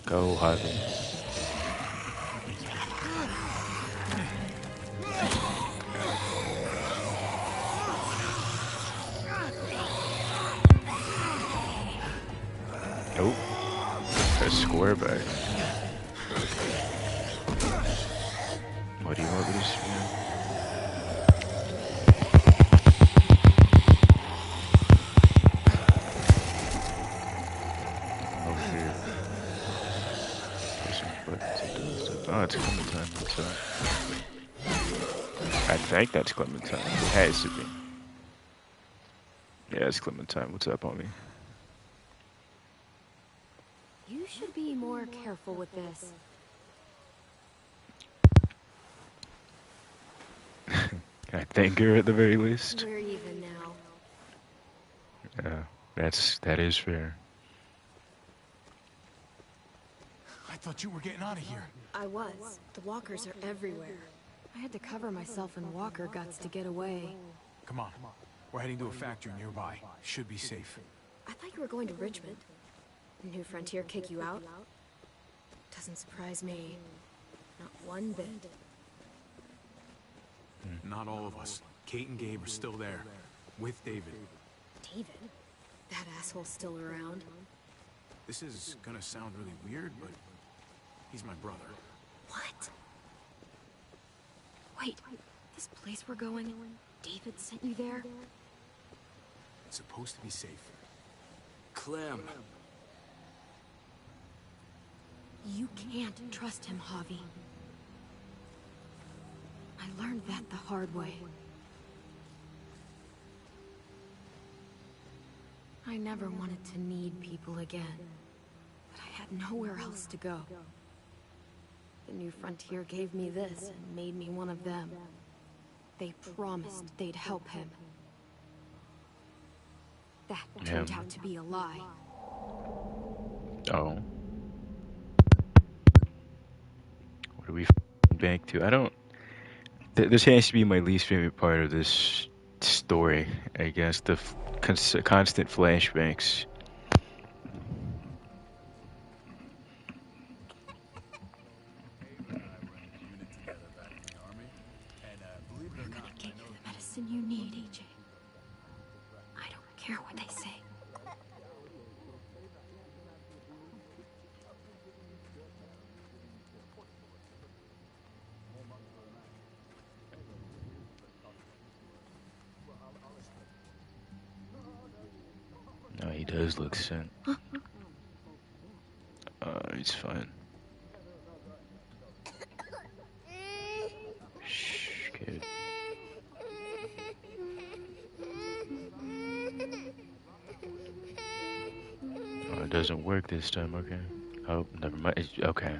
Speaker 1: Go, Javi. Nope. A square back. What do you want me to do? Oh, it's Clementine. What's up? I think that's Clementine. It has to be. Yeah, it's Clementine. What's up, homie?
Speaker 11: You should be more careful with this.
Speaker 1: Can I thank her at the very least?
Speaker 11: We're even now.
Speaker 1: Yeah, that is fair.
Speaker 2: I thought you were getting out of here.
Speaker 11: I was. The walkers are everywhere. I had to cover myself in walker guts to get away.
Speaker 2: Come on. We're heading to a factory nearby. Should be safe.
Speaker 11: I thought you were going to Richmond. New Frontier kick you out? Doesn't surprise me. Not one bit.
Speaker 2: Not all of us. Kate and Gabe are still there. With David.
Speaker 11: David? That asshole's still around?
Speaker 2: This is gonna sound really weird, but he's my brother.
Speaker 11: What? Wait, this place we're going, David sent you there?
Speaker 2: It's supposed to be safe.
Speaker 12: Clem.
Speaker 11: You can't trust him, Javi. I learned that the hard way. I never wanted to need people again, but I had nowhere else to go. The New Frontier gave me this and made me one of them. They promised they'd help him. That turned out to be a lie.
Speaker 1: Oh. What are we back to? I don't... this has to be my least favorite part of this story, I guess. The constant flashbacks.
Speaker 11: We're gonna get you the medicine you need, AJ. I don't care what they say.
Speaker 1: No, he does look sent. It's fine. Shh, kid. Oh, it doesn't work this time, okay. Oh, never mind. Okay.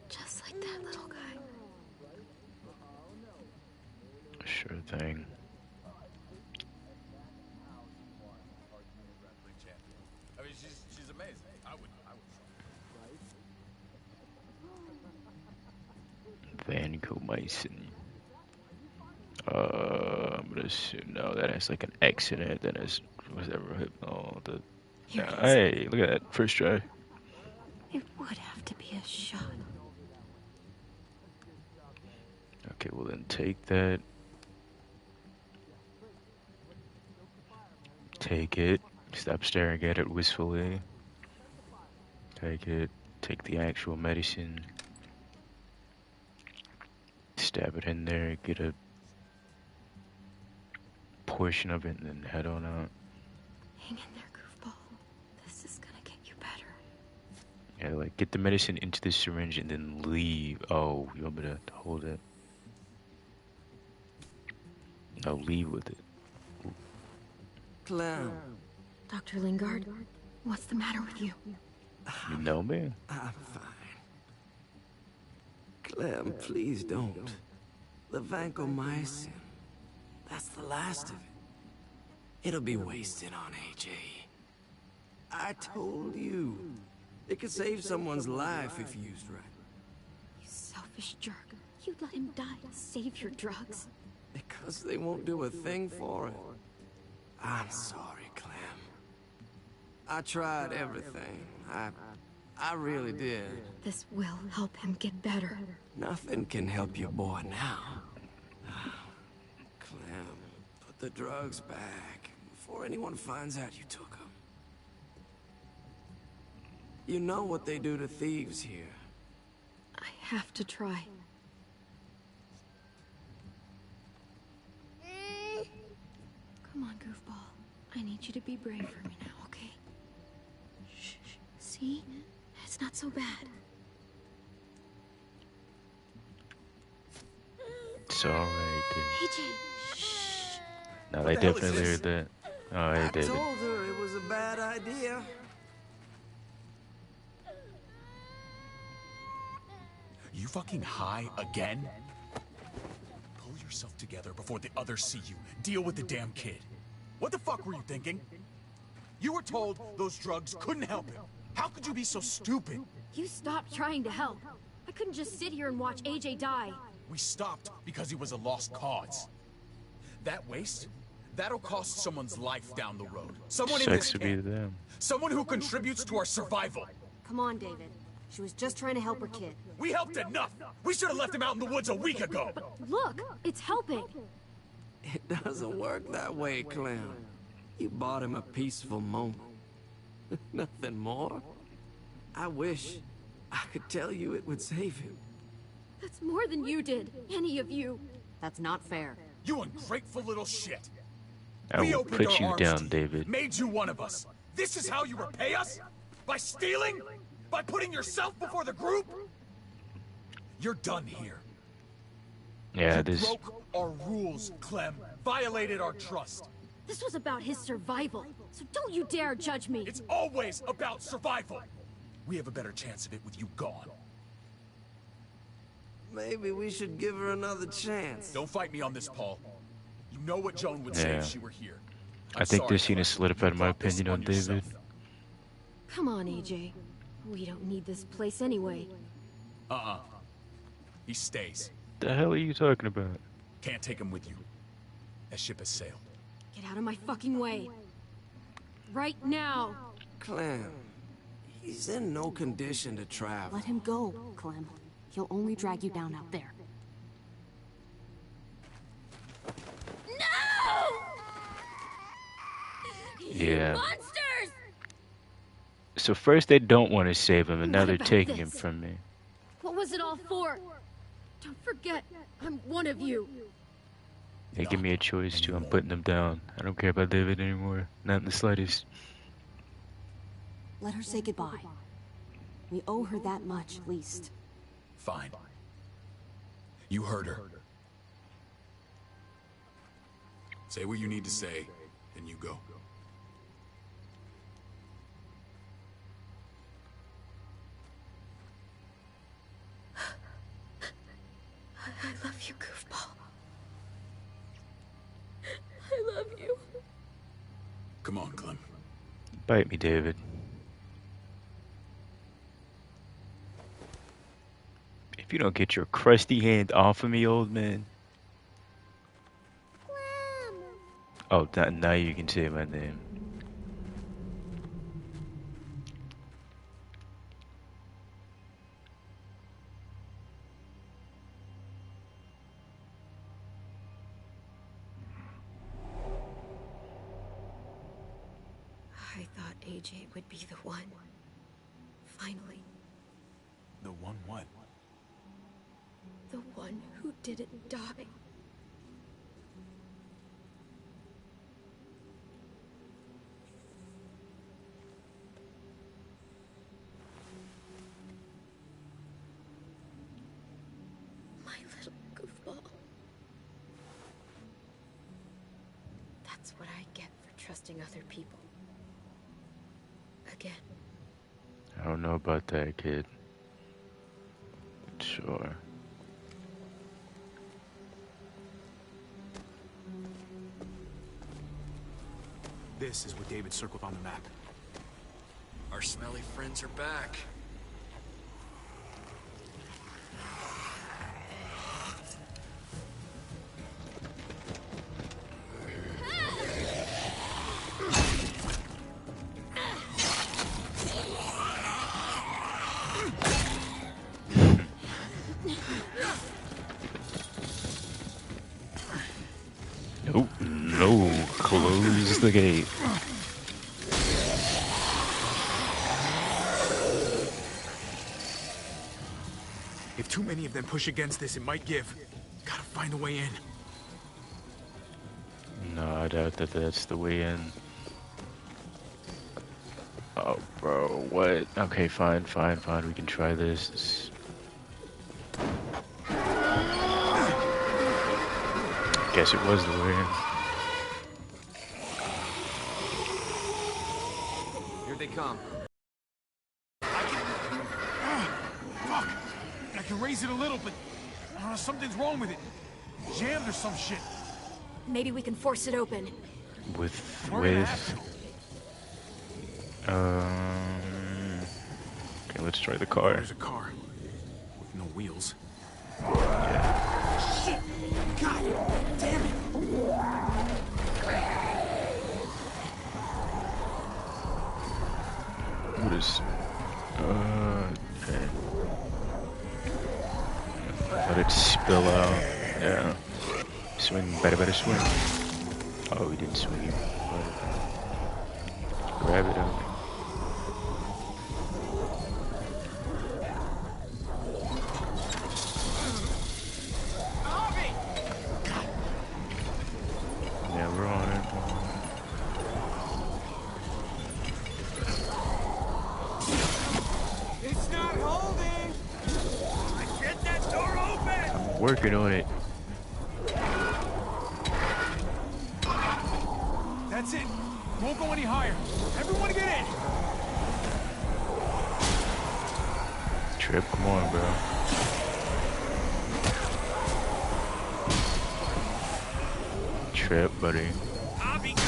Speaker 11: Just like that little guy.
Speaker 1: Sure thing.
Speaker 8: I mean, she's amazing. I would.
Speaker 1: Vancomycin. I'm gonna assume no. That has like an X in it. That has whatever. Oh, the. Hey, look at that first try.
Speaker 11: It would have to be a shot.
Speaker 1: Okay, well then take that. Take it. Stop staring at it wistfully. Take it. Take the actual medicine. Stab it in there. Get a portion of it and then head on out.
Speaker 11: Hang in there, goofball. This is gonna get you better.
Speaker 1: Yeah, like get the medicine into the syringe and then leave. Oh, you want me to hold it? No, leave with it.
Speaker 12: Clem.
Speaker 11: Dr. Lingard, what's the matter with you?
Speaker 1: You know me?
Speaker 12: I'm fine. Clem, please don't. The vancomycin. That's the last of it. It'll be wasted on AJ. I told you. It could save someone's life if used right.
Speaker 11: You selfish jerk. You'd let him die to save your drugs.
Speaker 12: Because they won't do a thing for it. I'm sorry, Clem. I tried everything. I really did.
Speaker 11: This will help him get better.
Speaker 12: Nothing can help your boy now. Clem, put the drugs back before anyone finds out you took them. You know what they do to thieves here.
Speaker 11: I have to try. Come on, goofball. I need you to be brave for me now, okay? Shh. See? It's not so bad.
Speaker 1: It's alright, dude.
Speaker 11: AJ. Shh.
Speaker 1: No,
Speaker 2: What
Speaker 1: they
Speaker 2: the hell is
Speaker 1: definitely
Speaker 2: this?
Speaker 1: heard that. Oh, hey,
Speaker 12: I
Speaker 1: David.
Speaker 12: told her it was a bad idea.
Speaker 8: You fucking high again? Pull yourself together before the others see you. Deal with the damn kid. What the fuck were you thinking? You were told those drugs couldn't help him. How could you be so stupid?
Speaker 15: You stopped trying to help. I couldn't just sit here and watch AJ die.
Speaker 8: We stopped because he was a lost cause. That waste, that'll cost someone's life down the road. Someone in this
Speaker 1: Sucks to be
Speaker 8: camp.
Speaker 1: them.
Speaker 8: Someone who contributes to our survival.
Speaker 15: Come on, David. She was just trying to help her kid.
Speaker 8: We helped enough. We should have left him out in the woods a week ago.
Speaker 15: Look, it's helping.
Speaker 12: It doesn't work that way, Clem. You bought him a peaceful moment. Nothing more. I wish I could tell you it would save him.
Speaker 15: That's more than you did. Any of you. That's not fair.
Speaker 8: You ungrateful little shit.
Speaker 1: I
Speaker 8: We
Speaker 1: will
Speaker 8: opened
Speaker 1: put
Speaker 8: our
Speaker 1: you
Speaker 8: arms
Speaker 1: down,
Speaker 8: to you,
Speaker 1: David.
Speaker 8: made you one of us. This is how you repay us? By stealing? By putting yourself before the group? You're done here.
Speaker 1: Yeah,
Speaker 8: You
Speaker 1: this.
Speaker 8: broke our rules, Clem. Violated our trust.
Speaker 15: This was about his survival, so don't you dare judge me.
Speaker 8: It's always about survival. We have a better chance of it with you gone.
Speaker 12: Maybe we should give her another chance.
Speaker 8: Don't fight me on this, Paul. You know what Joan would say
Speaker 1: Yeah.
Speaker 8: if she were here.
Speaker 1: I think this scene has solidified my opinion on David.
Speaker 15: Come on, AJ. We don't need this place anyway.
Speaker 8: Uh-uh. He stays.
Speaker 1: The hell are you talking about?
Speaker 8: Can't take him with you. That ship has sailed.
Speaker 15: Get out of my fucking way. Right now.
Speaker 12: Clem, he's in no condition to travel.
Speaker 16: Let him go, Clem. He'll only drag you down out there.
Speaker 15: No!
Speaker 1: Yeah.
Speaker 15: Monsters!
Speaker 1: So first they don't want to save him, and now
Speaker 15: What
Speaker 1: they're
Speaker 15: about
Speaker 1: taking him
Speaker 15: this?
Speaker 1: from me.
Speaker 15: What was it all for? Don't forget, I'm one of you.
Speaker 1: They give me a choice too. I'm putting them down. I don't care about David anymore. Not in the slightest.
Speaker 16: Let her say goodbye. We owe her that much, at least.
Speaker 8: Fine. You heard her. Say what you need to say, then you go.
Speaker 15: I love you, goofball. I love you.
Speaker 8: Come on, Clem.
Speaker 1: Bite me, David. If you don't get your crusty hand off of me, old man. Oh, now you can say my name.
Speaker 11: I thought AJ would be the one. Finally.
Speaker 2: The one what?
Speaker 11: The one who didn't die. My little goofball. That's what I get for trusting other people. Again.
Speaker 1: I don't know about that, kid. Sure.
Speaker 2: This is what David circled on the map.
Speaker 10: Our smelly friends are back.
Speaker 1: Nope, no, close the gate.
Speaker 2: If too many of them push against this, it might give. Gotta find a way in.
Speaker 1: No, I doubt that that's the way in. Oh, bro, what? Okay, fine, we can try this. Guess it was the way.
Speaker 17: Here they come.
Speaker 2: Fuck! I can raise it a little, but something's wrong with it. Jammed or some shit.
Speaker 15: Maybe we can force it open.
Speaker 1: Okay, let's try the car.
Speaker 2: There's a car with no wheels.
Speaker 1: Yeah.
Speaker 7: Shit! God damn it!
Speaker 1: What is? Okay. Let it spill out. Yeah. Swing, better swing. Oh, he didn't swing it. Grab it out. Yeah, we're on it.
Speaker 7: It's not holding! Get that door open!
Speaker 1: I'm working on it.
Speaker 2: That's it. Won't go any higher. Everyone get in.
Speaker 1: Trip, come on, bro. Trip, buddy.
Speaker 10: Javi, go!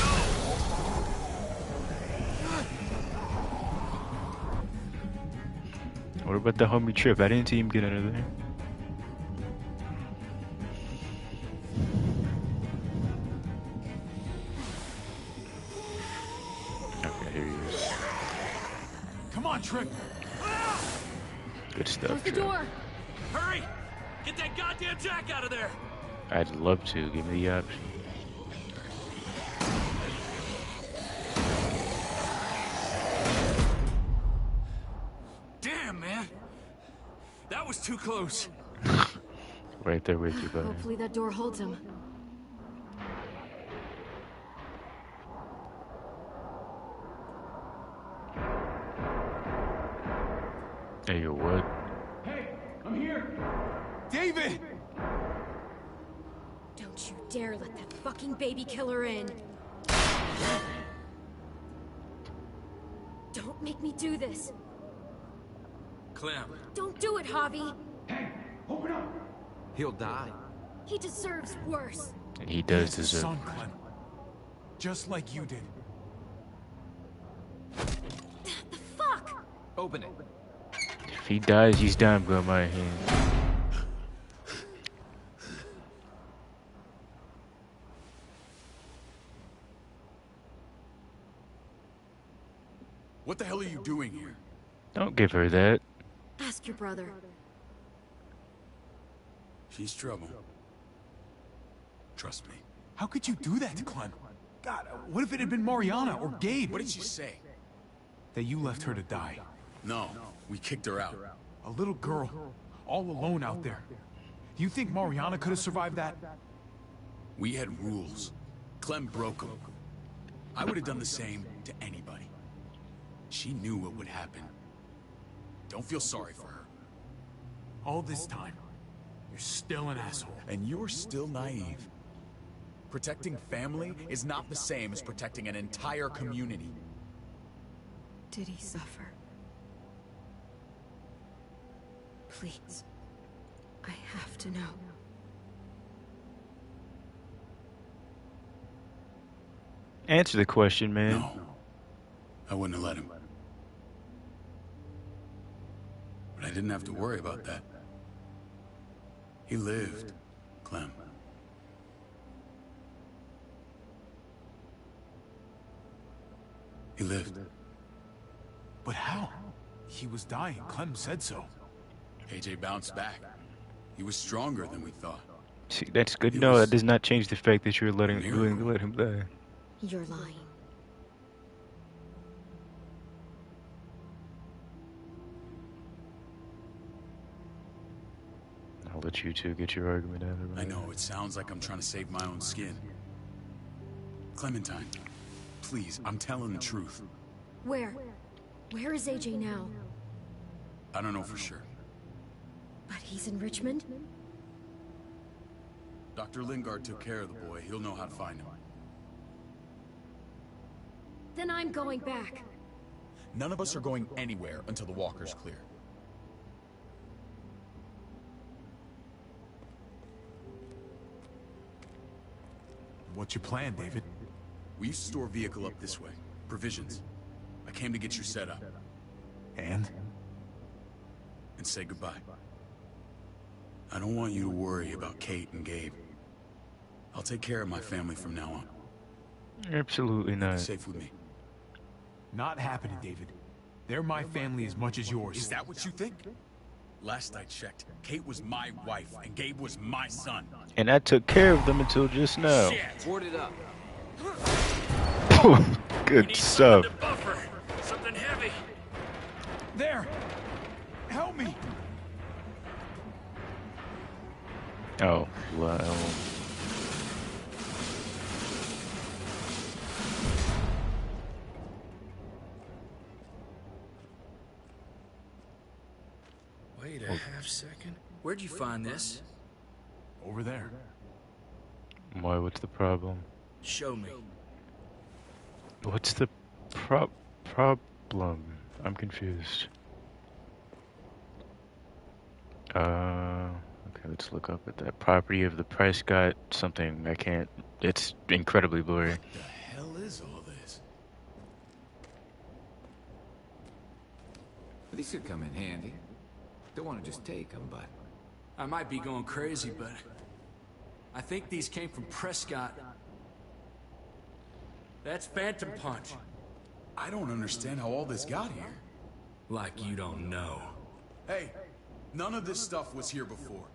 Speaker 1: What about the homie Trip? I didn't see him get out of there. Okay, here he is.
Speaker 2: Come on, Trip.
Speaker 1: Good stuff,
Speaker 15: Close the
Speaker 1: Trip.
Speaker 15: door.
Speaker 10: Hurry! Get that goddamn jack out of there!
Speaker 1: I'd love to. Give me the option.
Speaker 10: Damn, man. That was too close.
Speaker 1: Right there with you, buddy.
Speaker 15: Hopefully that door holds him.
Speaker 1: Hey, yo, what?
Speaker 2: Hey, I'm here. David!
Speaker 15: Don't you dare let that fucking baby killer in. Don't make me do this.
Speaker 10: Clem.
Speaker 15: Don't do it, Javi.
Speaker 2: Hey, open up.
Speaker 17: He'll die.
Speaker 15: He deserves worse.
Speaker 1: And he does
Speaker 2: It's his
Speaker 1: deserve.
Speaker 2: son, Clem. Just like you did.
Speaker 15: The fuck?
Speaker 17: Open it.
Speaker 1: If he dies, he's down by my hand.
Speaker 8: What the hell are you doing here?
Speaker 1: Don't give her that.
Speaker 15: Ask your brother.
Speaker 8: She's trouble. Trust me.
Speaker 2: How could you do that to Clem? God, what if it had been Mariana or Gabe?
Speaker 8: What did she say?
Speaker 2: That you left her to die.
Speaker 8: No, we kicked her out.
Speaker 2: A little girl, all alone out there. Do you think Mariana could have survived that?
Speaker 8: We had rules. Clem broke them. I would have done the same to anybody. She knew what would happen. Don't feel sorry for her.
Speaker 2: All this time, you're still an asshole.
Speaker 8: And you're still naive. Protecting family is not the same as protecting an entire community.
Speaker 15: Did he suffer? Please. I have to know.
Speaker 1: Answer the question, man.
Speaker 8: No. I wouldn't have let him. But I didn't have to worry about that. He lived, Clem. He lived.
Speaker 2: But how? He was dying. Clem said so.
Speaker 8: AJ bounced back. He was stronger than we thought.
Speaker 1: See, that's good. No, that does not change the fact that you're willing to let him die.
Speaker 15: You're lying.
Speaker 1: I'll let you two get your argument out of the way.
Speaker 8: I know, it sounds like I'm trying to save my own skin. Clementine, please, I'm telling the truth.
Speaker 15: Where? Where is AJ now?
Speaker 8: I don't know for sure.
Speaker 15: But he's in Richmond?
Speaker 8: Dr. Lingard took care of the boy. He'll know how to find him.
Speaker 15: Then I'm going back.
Speaker 2: None of us are going anywhere until the walker's clear. What's your plan, David?
Speaker 8: We used to store a vehicle up this way. Provisions. I came to get you set up.
Speaker 2: And?
Speaker 8: And say goodbye. I don't want you to worry about Kate and Gabe. I'll take care of my family from now on.
Speaker 1: Absolutely not.
Speaker 8: Safe with me.
Speaker 2: Not happening, David. They're my family as much as yours.
Speaker 8: Is that what you think? Last I checked, Kate was my wife and Gabe was my son.
Speaker 1: And I took care of them until just now.
Speaker 17: Board it up.
Speaker 1: Good stuff.
Speaker 10: Something heavy.
Speaker 2: There! Help me!
Speaker 1: Oh, well.
Speaker 10: Wait a half second. Where'd you find this?
Speaker 2: Over there.
Speaker 1: Why, what's the problem?
Speaker 10: Show me.
Speaker 1: What's the problem? I'm confused. Okay, let's look up at that property of the Prescott something. I can't. It's incredibly blurry.
Speaker 8: What the hell is all this?
Speaker 17: These could come in handy. Don't want to just take them, but...
Speaker 10: I might be going crazy, but... I think these came from Prescott. That's Phantom Punch.
Speaker 8: I don't understand how all this got here.
Speaker 10: Like you don't know.
Speaker 8: Hey, none of this stuff was here before.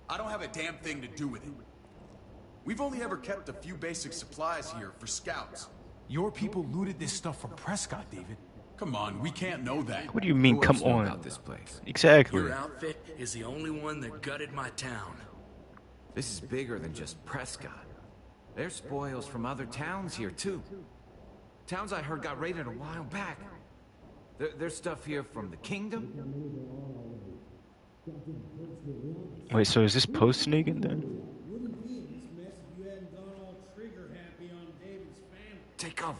Speaker 8: I don't have a damn thing to do with it. We've only ever kept a few basic supplies here for scouts.
Speaker 2: Your people looted this stuff from Prescott, David.
Speaker 8: Come on, we can't know that.
Speaker 1: What do you mean, come on?
Speaker 17: About this place?
Speaker 1: Exactly.
Speaker 10: Your outfit is the only one that gutted my town.
Speaker 17: This is bigger than just Prescott. There's spoils from other towns here, too. Towns I heard got raided a while back. There's stuff here from the kingdom.
Speaker 1: Wait, so is this post-Negan then?
Speaker 17: Take cover.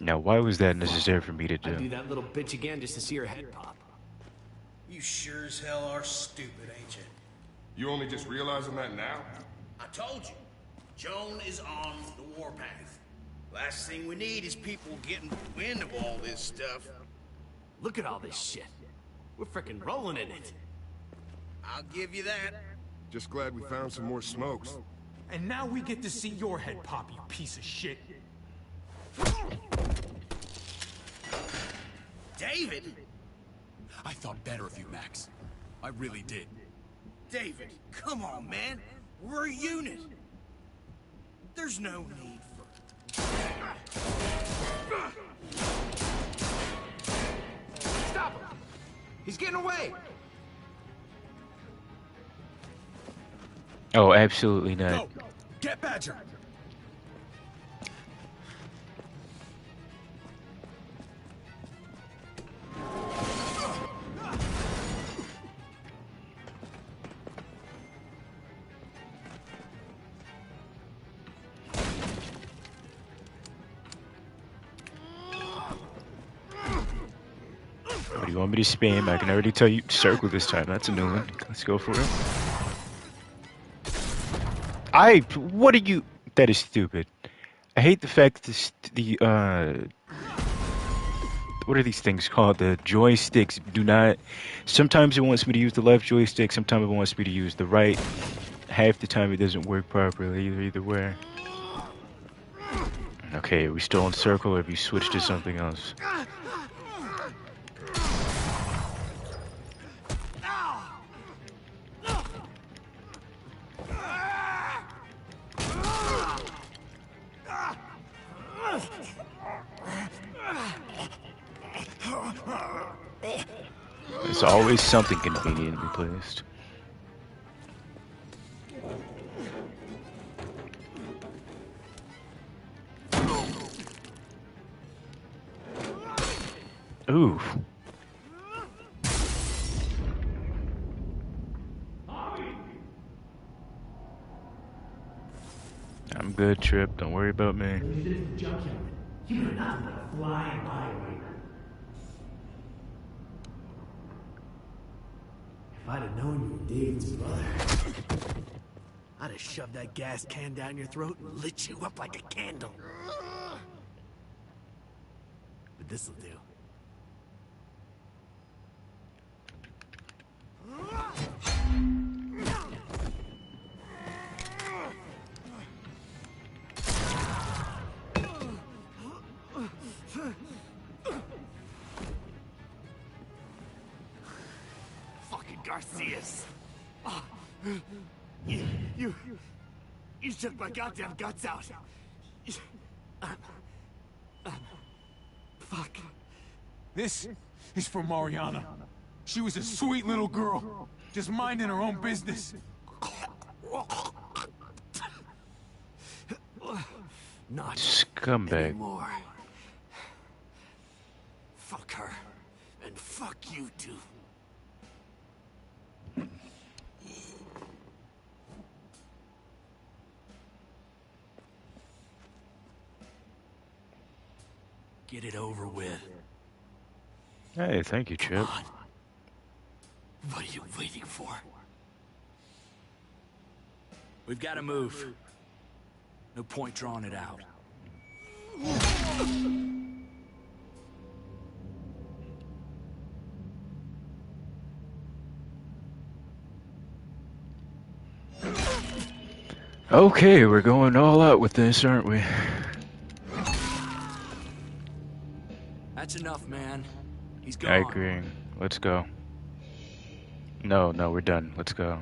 Speaker 1: Now, why was that necessary for me to
Speaker 18: I'd do
Speaker 1: do?
Speaker 18: that little bitch again just to see her head pop.
Speaker 14: You sure as hell are stupid, ain't you?
Speaker 19: You only just realizing that now?
Speaker 14: I told you. Joan is on the warpath. Last thing we need is people getting wind of all this stuff.
Speaker 18: Look at all this shit. We're frickin' rolling in it.
Speaker 14: I'll give you that.
Speaker 19: Just glad we found some more smokes.
Speaker 2: And now we get to see your head pop, you piece of shit.
Speaker 14: David?
Speaker 8: I thought better of you, Max. I really did.
Speaker 14: David, come on, man. We're a unit. There's no need for...
Speaker 17: Stop him! He's getting away!
Speaker 1: Oh, absolutely not.
Speaker 8: Go! Get Badger!
Speaker 1: What do you want me to spam? I can already tell you circle this time. That's a new one. Let's go for it. What are you? That is stupid. I hate the fact that what are these things called? The joysticks do not. Sometimes it wants me to use the left joystick. Sometimes it wants me to use the right. Half the time it doesn't work properly either way. Okay, are we still in circle or have you switched to something else? There's always something conveniently placed. Ooh. I'm good, Trip. Don't worry about me.
Speaker 20: You were nothing but a flying byway. If I'd have known you were David's brother, I'd have shoved that gas can down your throat and lit you up like a candle. But this'll do.
Speaker 10: Fucking Garcias. Oh, you took my goddamn guts out.
Speaker 2: Fuck. This is for Mariana. She was a sweet little girl, just minding her own business.
Speaker 10: Not
Speaker 1: Scumbag.
Speaker 10: anymore. Fuck her. And fuck you too. Get it over with.
Speaker 1: Hey, thank you, Chip.
Speaker 10: What are you waiting for? We've got to move. No point drawing it out.
Speaker 1: Okay, we're going all out with this, aren't we?
Speaker 10: That's enough, man. He's
Speaker 1: I
Speaker 10: gone.
Speaker 1: agree. Let's go. No, we're done. Let's go.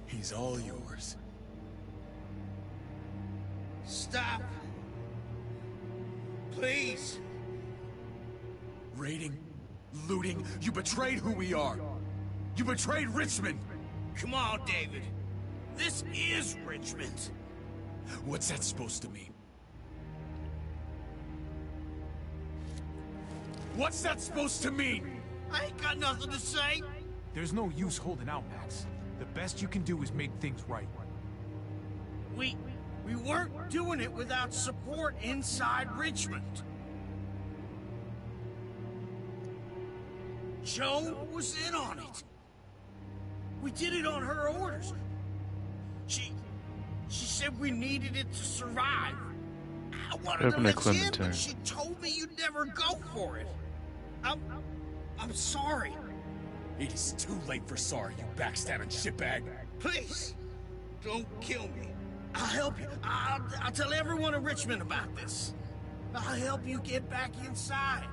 Speaker 2: He's all yours.
Speaker 14: Stop. Please.
Speaker 2: Raiding, looting, you betrayed who we are. You betrayed Richmond.
Speaker 14: Come on, David. This is Richmond.
Speaker 2: What's that supposed to mean? What's that supposed to mean?
Speaker 14: I ain't got nothing to say.
Speaker 2: There's no use holding out, Max. The best you can do is make things right.
Speaker 14: We weren't doing it without support inside Richmond. Joan was in on it. We did it on her orders. She said we needed it to survive. I wanted to mix in, but she told me you'd never go for it. I'm sorry.
Speaker 2: It is too late for sorry, you backstabbing shitbag.
Speaker 14: Please, don't kill me. I'll help you. I'll tell everyone in Richmond about this. I'll help you get back inside.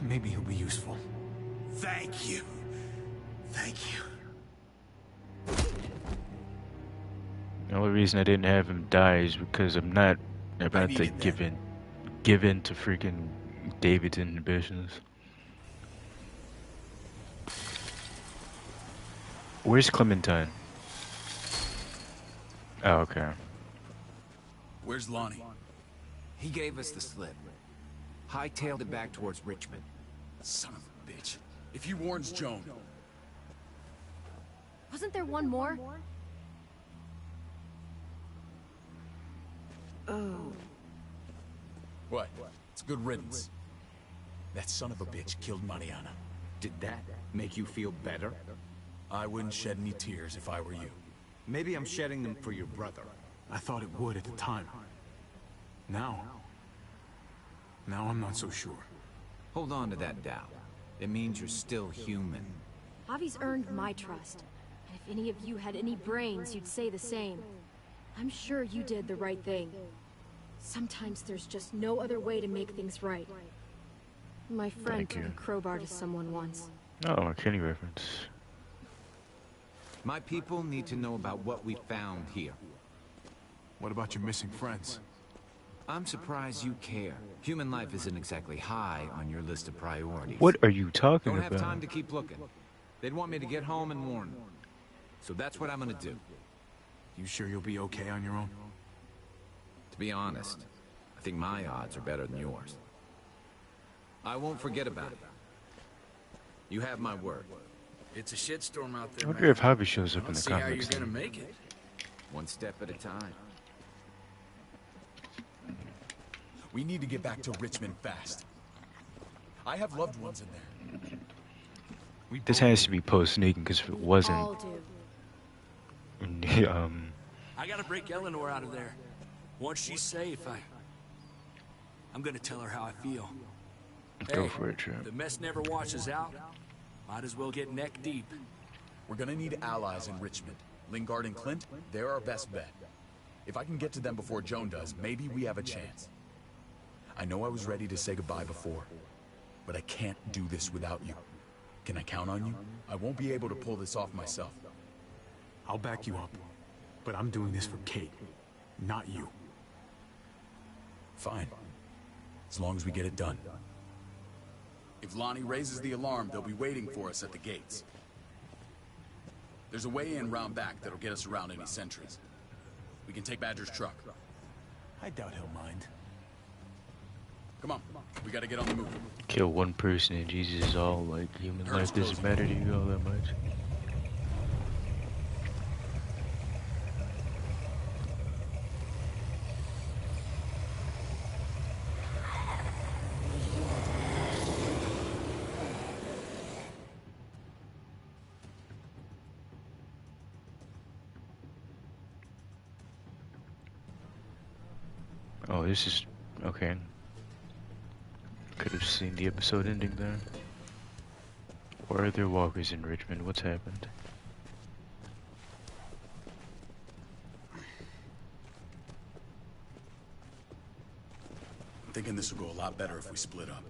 Speaker 2: Maybe he'll be useful.
Speaker 14: Thank you. Thank you.
Speaker 1: The only reason I didn't have him die is because I'm not about to give in to freaking David's inhibitions. Where's Clementine? Oh, okay.
Speaker 2: Where's Lonnie?
Speaker 17: He gave us the slip. Hightailed it back towards Richmond.
Speaker 2: Son of a bitch. If he warns Joan...
Speaker 5: Wasn't there one more?
Speaker 15: Oh.
Speaker 2: What? It's good riddance. That son of a bitch killed Mariana.
Speaker 6: Did that make you feel better?
Speaker 2: I wouldn't shed any tears if I were you.
Speaker 6: Maybe I'm shedding them for your brother.
Speaker 2: I thought it would at the time. Now I'm not so sure.
Speaker 17: Hold on to that doubt. It means you're still human.
Speaker 15: Javi's earned my trust. And if any of you had any brains, you'd say the same. I'm sure you did the right thing. Sometimes there's just no other way to make things right. My friend took a crowbar to someone once.
Speaker 1: Oh, a Kenny reference.
Speaker 17: My people need to know about what we found here.
Speaker 2: What about your missing friends?
Speaker 17: I'm surprised you care. Human life isn't exactly high on your list of priorities.
Speaker 1: What are you talking
Speaker 17: about?
Speaker 1: about?
Speaker 17: Don't have time to keep looking. They'd want me to get home and warn them. So that's what I'm gonna do.
Speaker 2: You sure you'll be okay on your own?
Speaker 17: To be honest, I think my odds are better than yours. I won't forget about it. You have my word.
Speaker 6: It's a shitstorm out there,
Speaker 1: I wonder
Speaker 6: man.
Speaker 1: if Javi shows up
Speaker 6: I
Speaker 1: in
Speaker 6: don't
Speaker 1: the
Speaker 6: see how
Speaker 1: comics.
Speaker 6: you're gonna make it.
Speaker 17: One step at a time.
Speaker 2: We need to get back to Richmond fast. I have loved ones in there.
Speaker 1: This has to be post-Negan, because if it wasn't...
Speaker 15: All do.
Speaker 10: I gotta break Eleanor out of there. Once she's safe, I'm gonna tell her how I feel.
Speaker 1: Go for it, Trip.
Speaker 10: The mess never washes out. Might as well get neck deep.
Speaker 2: We're gonna need allies in Richmond. Lingard and Clint, they're our best bet. If I can get to them before Joan does, maybe we have a chance. I know I was ready to say goodbye before, but I can't do this without you. Can I count on you? I won't be able to pull this off myself.
Speaker 21: I'll back you up, but I'm doing this for Kate, not you.
Speaker 2: Fine. As long as we get it done. If Lonnie raises the alarm, they'll be waiting for us at the gates. There's a way in round back that'll get us around any sentries. We can take Badger's truck.
Speaker 21: I doubt he'll mind.
Speaker 2: Come on, we gotta get on the move.
Speaker 1: Kill one person and Jesus is all like, human life doesn't matter to you all that much. Oh, this is... okay. Could have seen the episode ending there. Why are there walkers in Richmond? What's happened?
Speaker 2: I'm thinking this will go a lot better if we split up.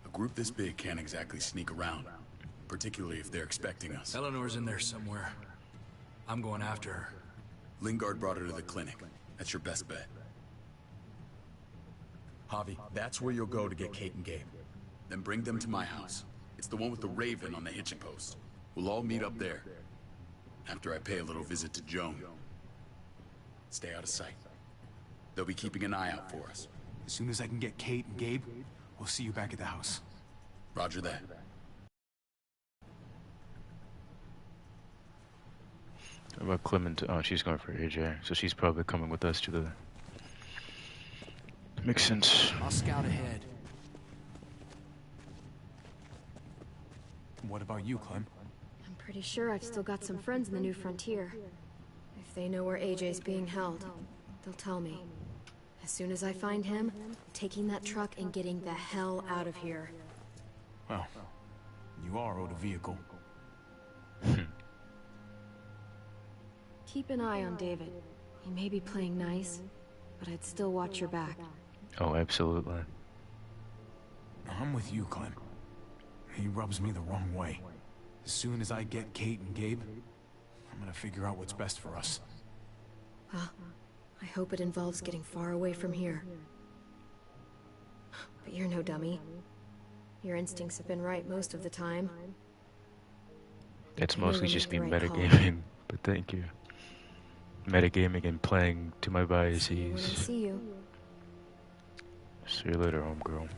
Speaker 2: A group this big can't exactly sneak around, particularly if they're expecting us.
Speaker 10: Eleanor's in there somewhere. I'm going after her.
Speaker 2: Lingard brought her to the clinic. That's your best bet. Javi, that's where you'll go to get Kate and Gabe. Then bring them to my house. It's the one with the raven on the hitching post. We'll all meet up there. After I pay a little visit to Joan. Stay out of sight. They'll be keeping an eye out for us.
Speaker 21: As soon as I can get Kate and Gabe, we'll see you back at the house.
Speaker 2: Roger that.
Speaker 1: What about Clement? Oh, she's going for AJ, so she's probably coming with us to the... Makes sense.
Speaker 10: I'll scout ahead.
Speaker 21: What about you, Clem?
Speaker 15: I'm pretty sure I've still got some friends in the New Frontier. If they know where AJ's being held, they'll tell me. As soon as I find him, I'm taking that truck and getting the hell out of here.
Speaker 21: Well, you are owed a vehicle.
Speaker 15: Keep an eye on David. He may be playing nice, but I'd still watch your back.
Speaker 1: Oh, absolutely.
Speaker 21: I'm with you, Clem. He rubs me the wrong way. As soon as I get Kate and Gabe, I'm gonna figure out what's best for us.
Speaker 15: Well, I hope it involves getting far away from here. But you're no dummy. Your instincts have been right most of the time.
Speaker 1: It's mostly just me metagaming, but thank you. Metagaming and playing to my biases.
Speaker 15: When I see you.
Speaker 1: See you later, homegirl.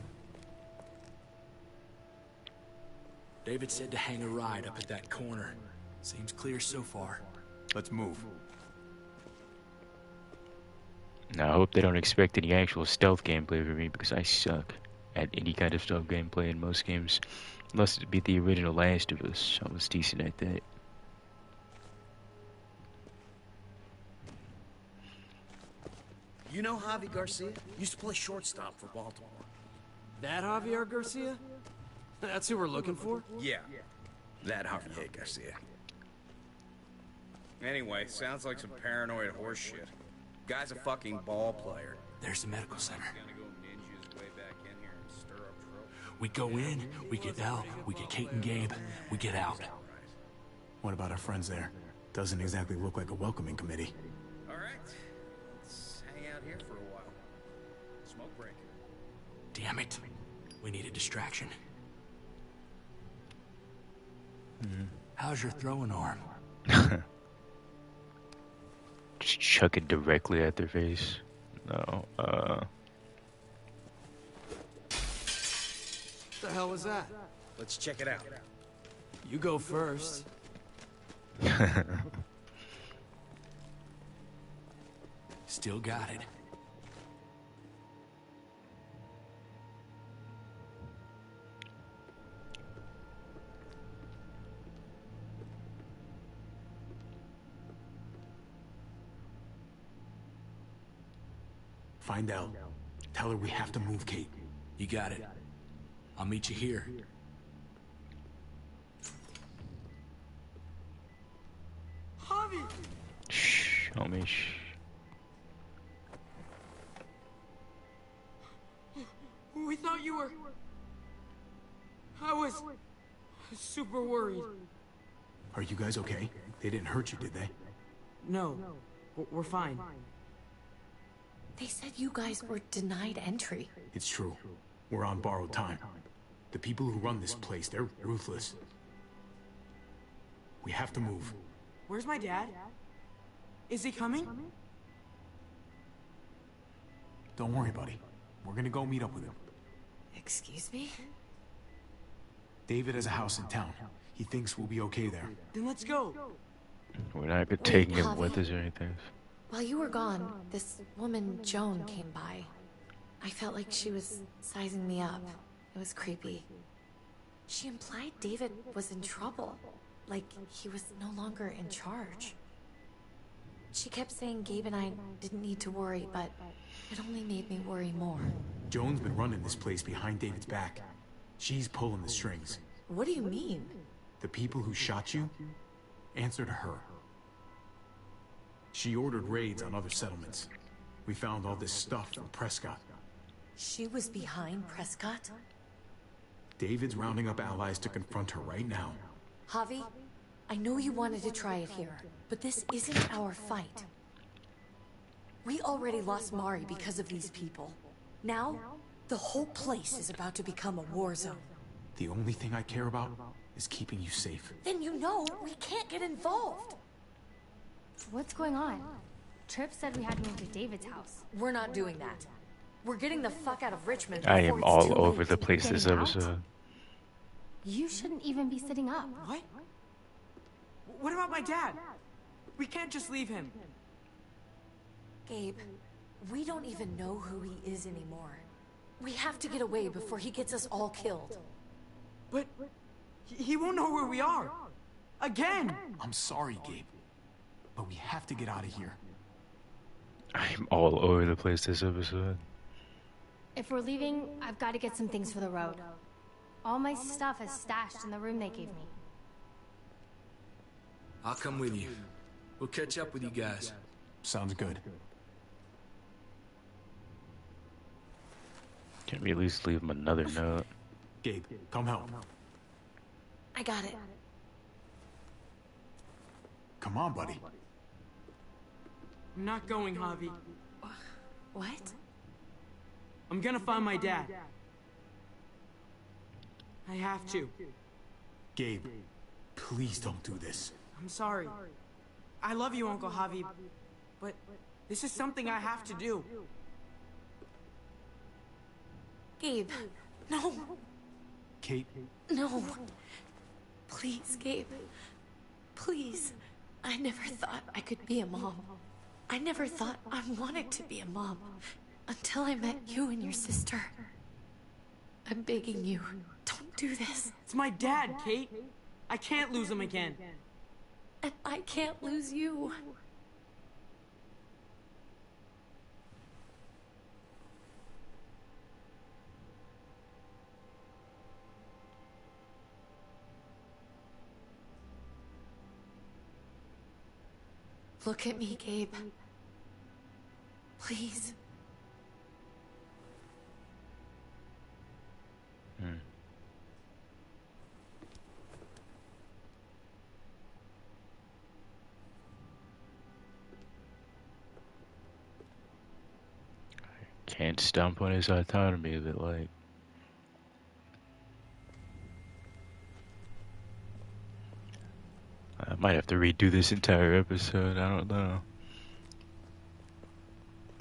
Speaker 10: David said to hang a ride up at that corner. Seems clear so far.
Speaker 21: Let's move.
Speaker 1: Now, I hope they don't expect any actual stealth gameplay from me, because I suck at any kind of stealth gameplay in most games. Unless it be the original Last of Us. I was decent at that.
Speaker 20: You know Javi Garcia? Used to play shortstop for Baltimore.
Speaker 22: That Javier Garcia? That's who we're looking for?
Speaker 23: Yeah, that Javier Garcia. Anyway, sounds like some paranoid horse shit. Guy's a fucking ball player.
Speaker 10: There's the medical center.
Speaker 23: Gonna go ninja his way back in here and stir up trouble.
Speaker 10: We go in, we get Elle, we get Kate and Gabe, we get out.
Speaker 21: What about our friends there? Doesn't exactly look like a welcoming committee.
Speaker 23: Alright, let's hang out here for a while. Smoke break.
Speaker 10: Damn it. We need a distraction. How's your throwing arm?
Speaker 1: Just chuck it directly at their face. No,
Speaker 22: hell was that?
Speaker 23: Let's check it out.
Speaker 22: You go first.
Speaker 10: Still got it.
Speaker 21: Find Elle. Tell her we have to move Kate.
Speaker 10: You got it. I'll meet you here.
Speaker 7: Javi!
Speaker 1: Shh, homie, shh.
Speaker 7: We thought you were... I was... super worried.
Speaker 21: Are you guys okay? They didn't hurt you, did they?
Speaker 7: No, we're fine.
Speaker 11: They said you guys were denied entry.
Speaker 21: It's true. We're on borrowed time. The people who run this place, they're ruthless. We have to move.
Speaker 7: Where's my dad? Is he coming?
Speaker 21: Don't worry, buddy. We're gonna go meet up with him.
Speaker 11: Excuse me?
Speaker 21: David has a house in town. He thinks we'll be okay there.
Speaker 7: Then let's go.
Speaker 1: We're not taking him with us or anything.
Speaker 11: While you were gone, this woman, Joan, came by. I felt like she was sizing me up. It was creepy. She implied David was in trouble. Like he was no longer in charge. She kept saying Gabe and I didn't need to worry, but it only made me worry more.
Speaker 21: Joan's been running this place behind David's back. She's pulling the strings.
Speaker 11: What do you mean?
Speaker 21: The people who shot you answer to her. She ordered raids on other settlements. We found all this stuff from Prescott.
Speaker 11: She was behind Prescott?
Speaker 21: David's rounding up allies to confront her right now.
Speaker 11: Javi, I know you wanted to try it here, but this isn't our fight. We already lost Mari because of these people. Now, the whole place is about to become a war zone.
Speaker 21: The only thing I care about is keeping you safe.
Speaker 11: Then you know we can't get involved.
Speaker 5: What's going on? Tripp said we had to move to David's house.
Speaker 11: We're not doing that. We're getting the fuck out of Richmond.
Speaker 1: I am all over the place this episode.
Speaker 5: You shouldn't even be sitting up.
Speaker 7: What? What about my dad? We can't just leave him.
Speaker 11: Gabe, we don't even know who he is anymore. We have to get away before he gets us all killed.
Speaker 7: But he won't know where we are. Again!
Speaker 21: I'm sorry, Gabe. But we have to get out of here.
Speaker 1: I'm all over the place this episode.
Speaker 5: If we're leaving, I've got to get some things for the road. All my stuff is stashed in the room they gave me.
Speaker 10: I'll come with you. We'll catch up with you guys.
Speaker 21: Sounds good.
Speaker 1: Can we at least leave him another note?
Speaker 21: Gabe, come help.
Speaker 11: I got it.
Speaker 21: Come on, buddy.
Speaker 7: I'm not going, Javi.
Speaker 11: What?
Speaker 7: I'm gonna find my dad. I have to.
Speaker 21: Gabe, please don't do this.
Speaker 7: I'm sorry. I love you, Uncle Javi, but this is something I have to do.
Speaker 11: Gabe, no.
Speaker 21: Kate?
Speaker 11: No. Please, Gabe. Please. I never thought I could be a mom. I never thought I wanted to be a mom. Until I met you and your sister. I'm begging you, don't do this.
Speaker 7: It's my dad, Kate. I can't lose him again.
Speaker 11: And I can't lose you. Look at me, Gabe. Please.
Speaker 1: Can't stump on his autonomy, but like... I might have to redo this entire episode, I don't know.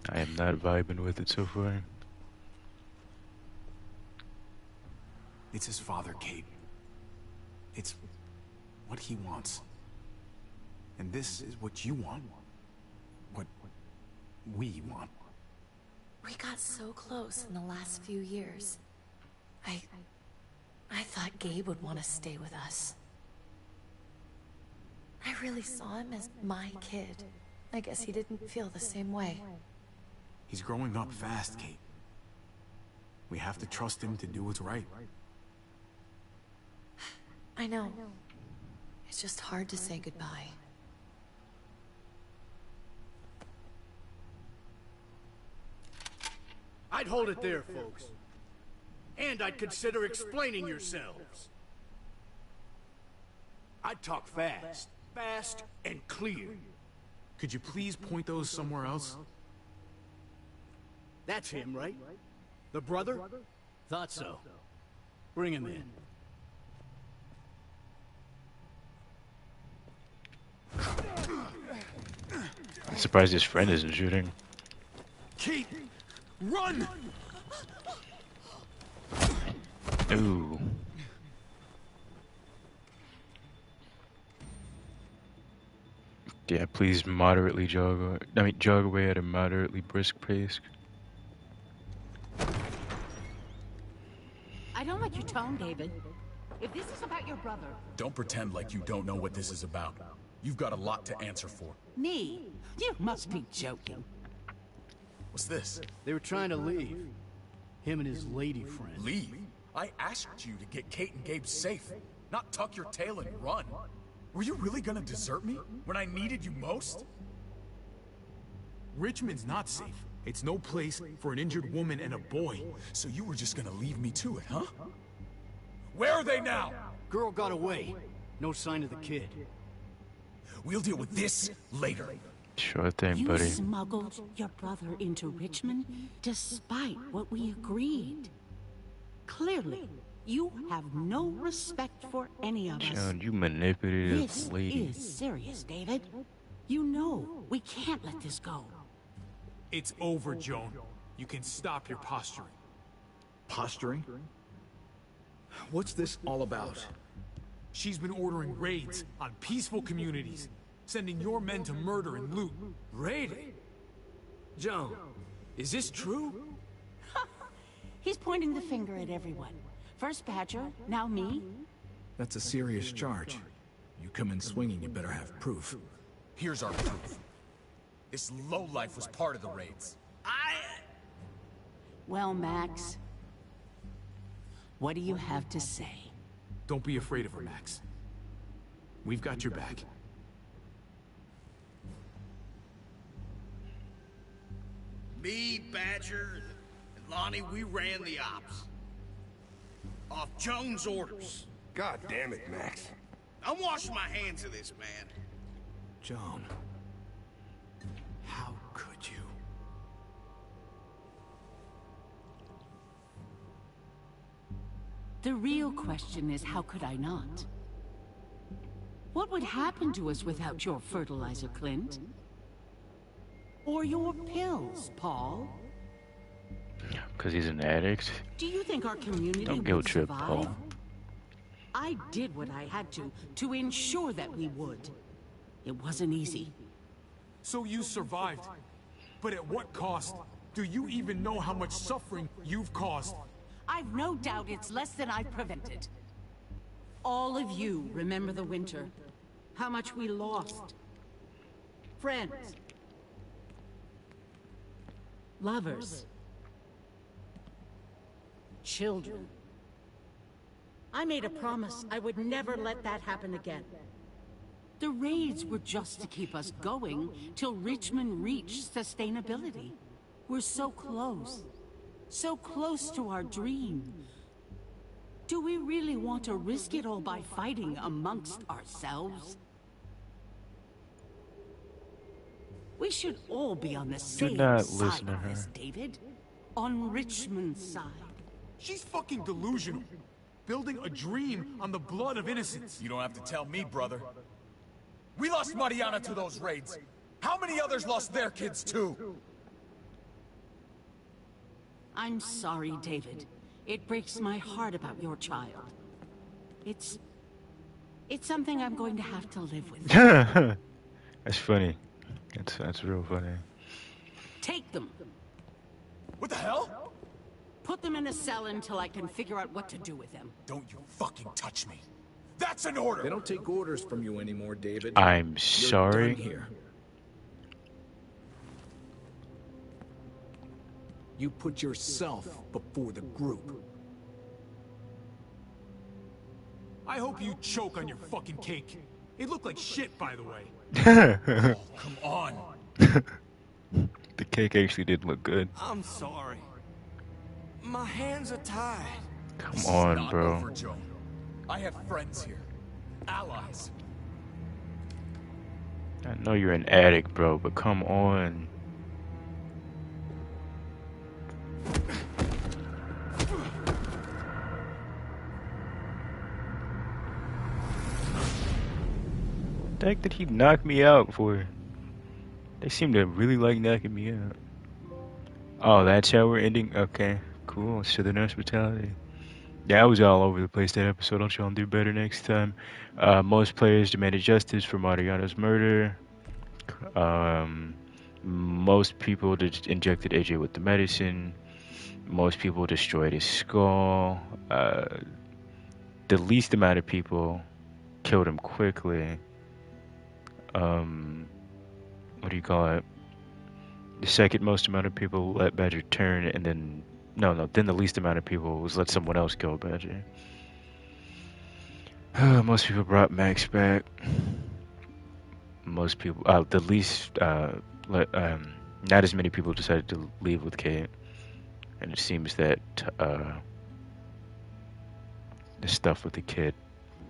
Speaker 1: I am not vibing with it so far.
Speaker 21: It's his father, Kate. It's what he wants. And this is what you want. What we want.
Speaker 3: We got so close in the last few years. I thought Gabe would want to stay with us. I really saw him as my kid. I guess he didn't feel the same way.
Speaker 21: He's growing up fast, Kate. We have to trust him to do what's right.
Speaker 3: I know. It's just hard to say goodbye.
Speaker 14: I'd hold it there, folks. And I'd consider explaining yourselves. I'd talk fast. Fast and clear.
Speaker 21: Could you please point those somewhere else?
Speaker 14: That's him, right? The brother? Thought so. Bring him in.
Speaker 1: Surprised his friend isn't shooting.
Speaker 14: Kate, run!
Speaker 1: Ooh. Yeah, please moderately jog. Jog away at a moderately brisk pace.
Speaker 13: I don't like your tone, David. If this is about your brother...
Speaker 2: Don't pretend like you don't know what this is about. You've got a lot to answer for.
Speaker 13: Me? You must be joking.
Speaker 2: What's this?
Speaker 14: They were trying to leave. Him and his lady friend.
Speaker 2: Leave? I asked you to get Kate and Gabe safe, not tuck your tail and run. Were you really gonna desert me when I needed you most?
Speaker 21: Richmond's not safe. It's no place for an injured woman and a boy.
Speaker 2: So you were just gonna leave me to it, huh? Where are they now?
Speaker 14: Girl got away. No sign of the kid.
Speaker 2: We'll deal with this later.
Speaker 1: Sure thing, buddy.
Speaker 13: You smuggled your brother into Richmond despite what we agreed. Clearly, you have no respect for any of us.
Speaker 1: John, you manipulative
Speaker 13: This
Speaker 1: lady.
Speaker 13: is serious, David. You know we can't let this go.
Speaker 21: It's over, Joan. You can stop your posturing.
Speaker 6: Posturing? What's this all about?
Speaker 21: She's been ordering raids on peaceful communities, sending your men to murder and loot.
Speaker 12: Raiding? Joan, is this true?
Speaker 13: He's pointing the finger at everyone. First Badger, now me.
Speaker 6: That's a serious charge. You come in swinging, you better have proof.
Speaker 2: Here's our proof. This lowlife was part of the raids.
Speaker 13: Well, Max, what do you have to say?
Speaker 21: Don't be afraid of her, Max. We've got your back.
Speaker 14: Me, Badger, and Lonnie, we ran the ops. Off Joan's orders.
Speaker 19: God damn it, Max.
Speaker 14: I'm washing my hands of this, man.
Speaker 6: Joan. How could you?
Speaker 13: The real question is, how could I not? What would happen to us without your fertilizer, Clint? Or your pills, Paul?
Speaker 1: Because he's an addict.
Speaker 13: Do you think our community
Speaker 1: Don't
Speaker 13: would
Speaker 1: guilt trip,
Speaker 13: survive?
Speaker 1: Paul.
Speaker 13: I did what I had to ensure that we would. It wasn't easy.
Speaker 21: So you survived. But at what cost? Do you even know how much suffering you've caused?
Speaker 13: I've no doubt it's less than I've prevented. All of you remember the winter. How much we lost. Friends. Lovers. Children. I made a promise I would never let that happen again. The raids were just to keep us going till Richmond reached sustainability. We're so close. So close to our dream. Do we really want to risk it all by fighting amongst ourselves? We should all be on the same side of this, David. On Richmond's side.
Speaker 21: She's fucking delusional. Building a dream on the blood of innocents.
Speaker 2: You don't have to tell me, brother. We lost Mariana to those raids. How many others lost their kids too?
Speaker 13: I'm sorry, David. It breaks my heart about your child. It's something I'm going to have to live with.
Speaker 1: That's funny. That's real funny.
Speaker 13: Take them.
Speaker 8: What the hell?
Speaker 13: Put them in a cell until I can figure out what to do with them.
Speaker 8: Don't you fucking touch me. That's an order!
Speaker 6: They don't take orders from you anymore, David.
Speaker 1: I'm
Speaker 6: You're
Speaker 1: sorry.
Speaker 6: done here. You put yourself before the group.
Speaker 21: I hope you choke on your fucking cake. It looked like shit, by the way.
Speaker 8: Oh, come on.
Speaker 1: The cake actually did look good.
Speaker 12: I'm sorry. My hands are tied.
Speaker 1: Come on,
Speaker 2: not
Speaker 1: bro.
Speaker 2: Over, Joan. I have friends here. Allies.
Speaker 1: I know you're an addict, bro, but come on. The heck did he knock me out for? They seem to really like knocking me out. Oh, that's how we're ending? Okay, cool. Southern hospitality. Yeah, I was all over the place that episode. I'll try and do better next time. Most players demanded justice for Mariano's murder. Most people injected AJ with the medicine. Most people destroyed his skull. The least amount of people killed him quickly. What do you call it? The second most amount of people let Badger turn, and then then the least amount of people was let someone else kill Badger. Most people brought Max back. Most people, the least, not as many people decided to leave with Kate, and it seems that the stuff with the kid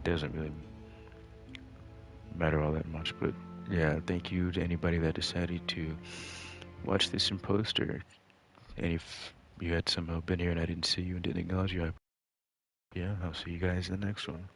Speaker 1: doesn't really matter all that much. But yeah, thank you to anybody that decided to watch this in poster. And if you had somehow been here and I didn't see you and didn't acknowledge you, yeah, I'll see you guys in the next one.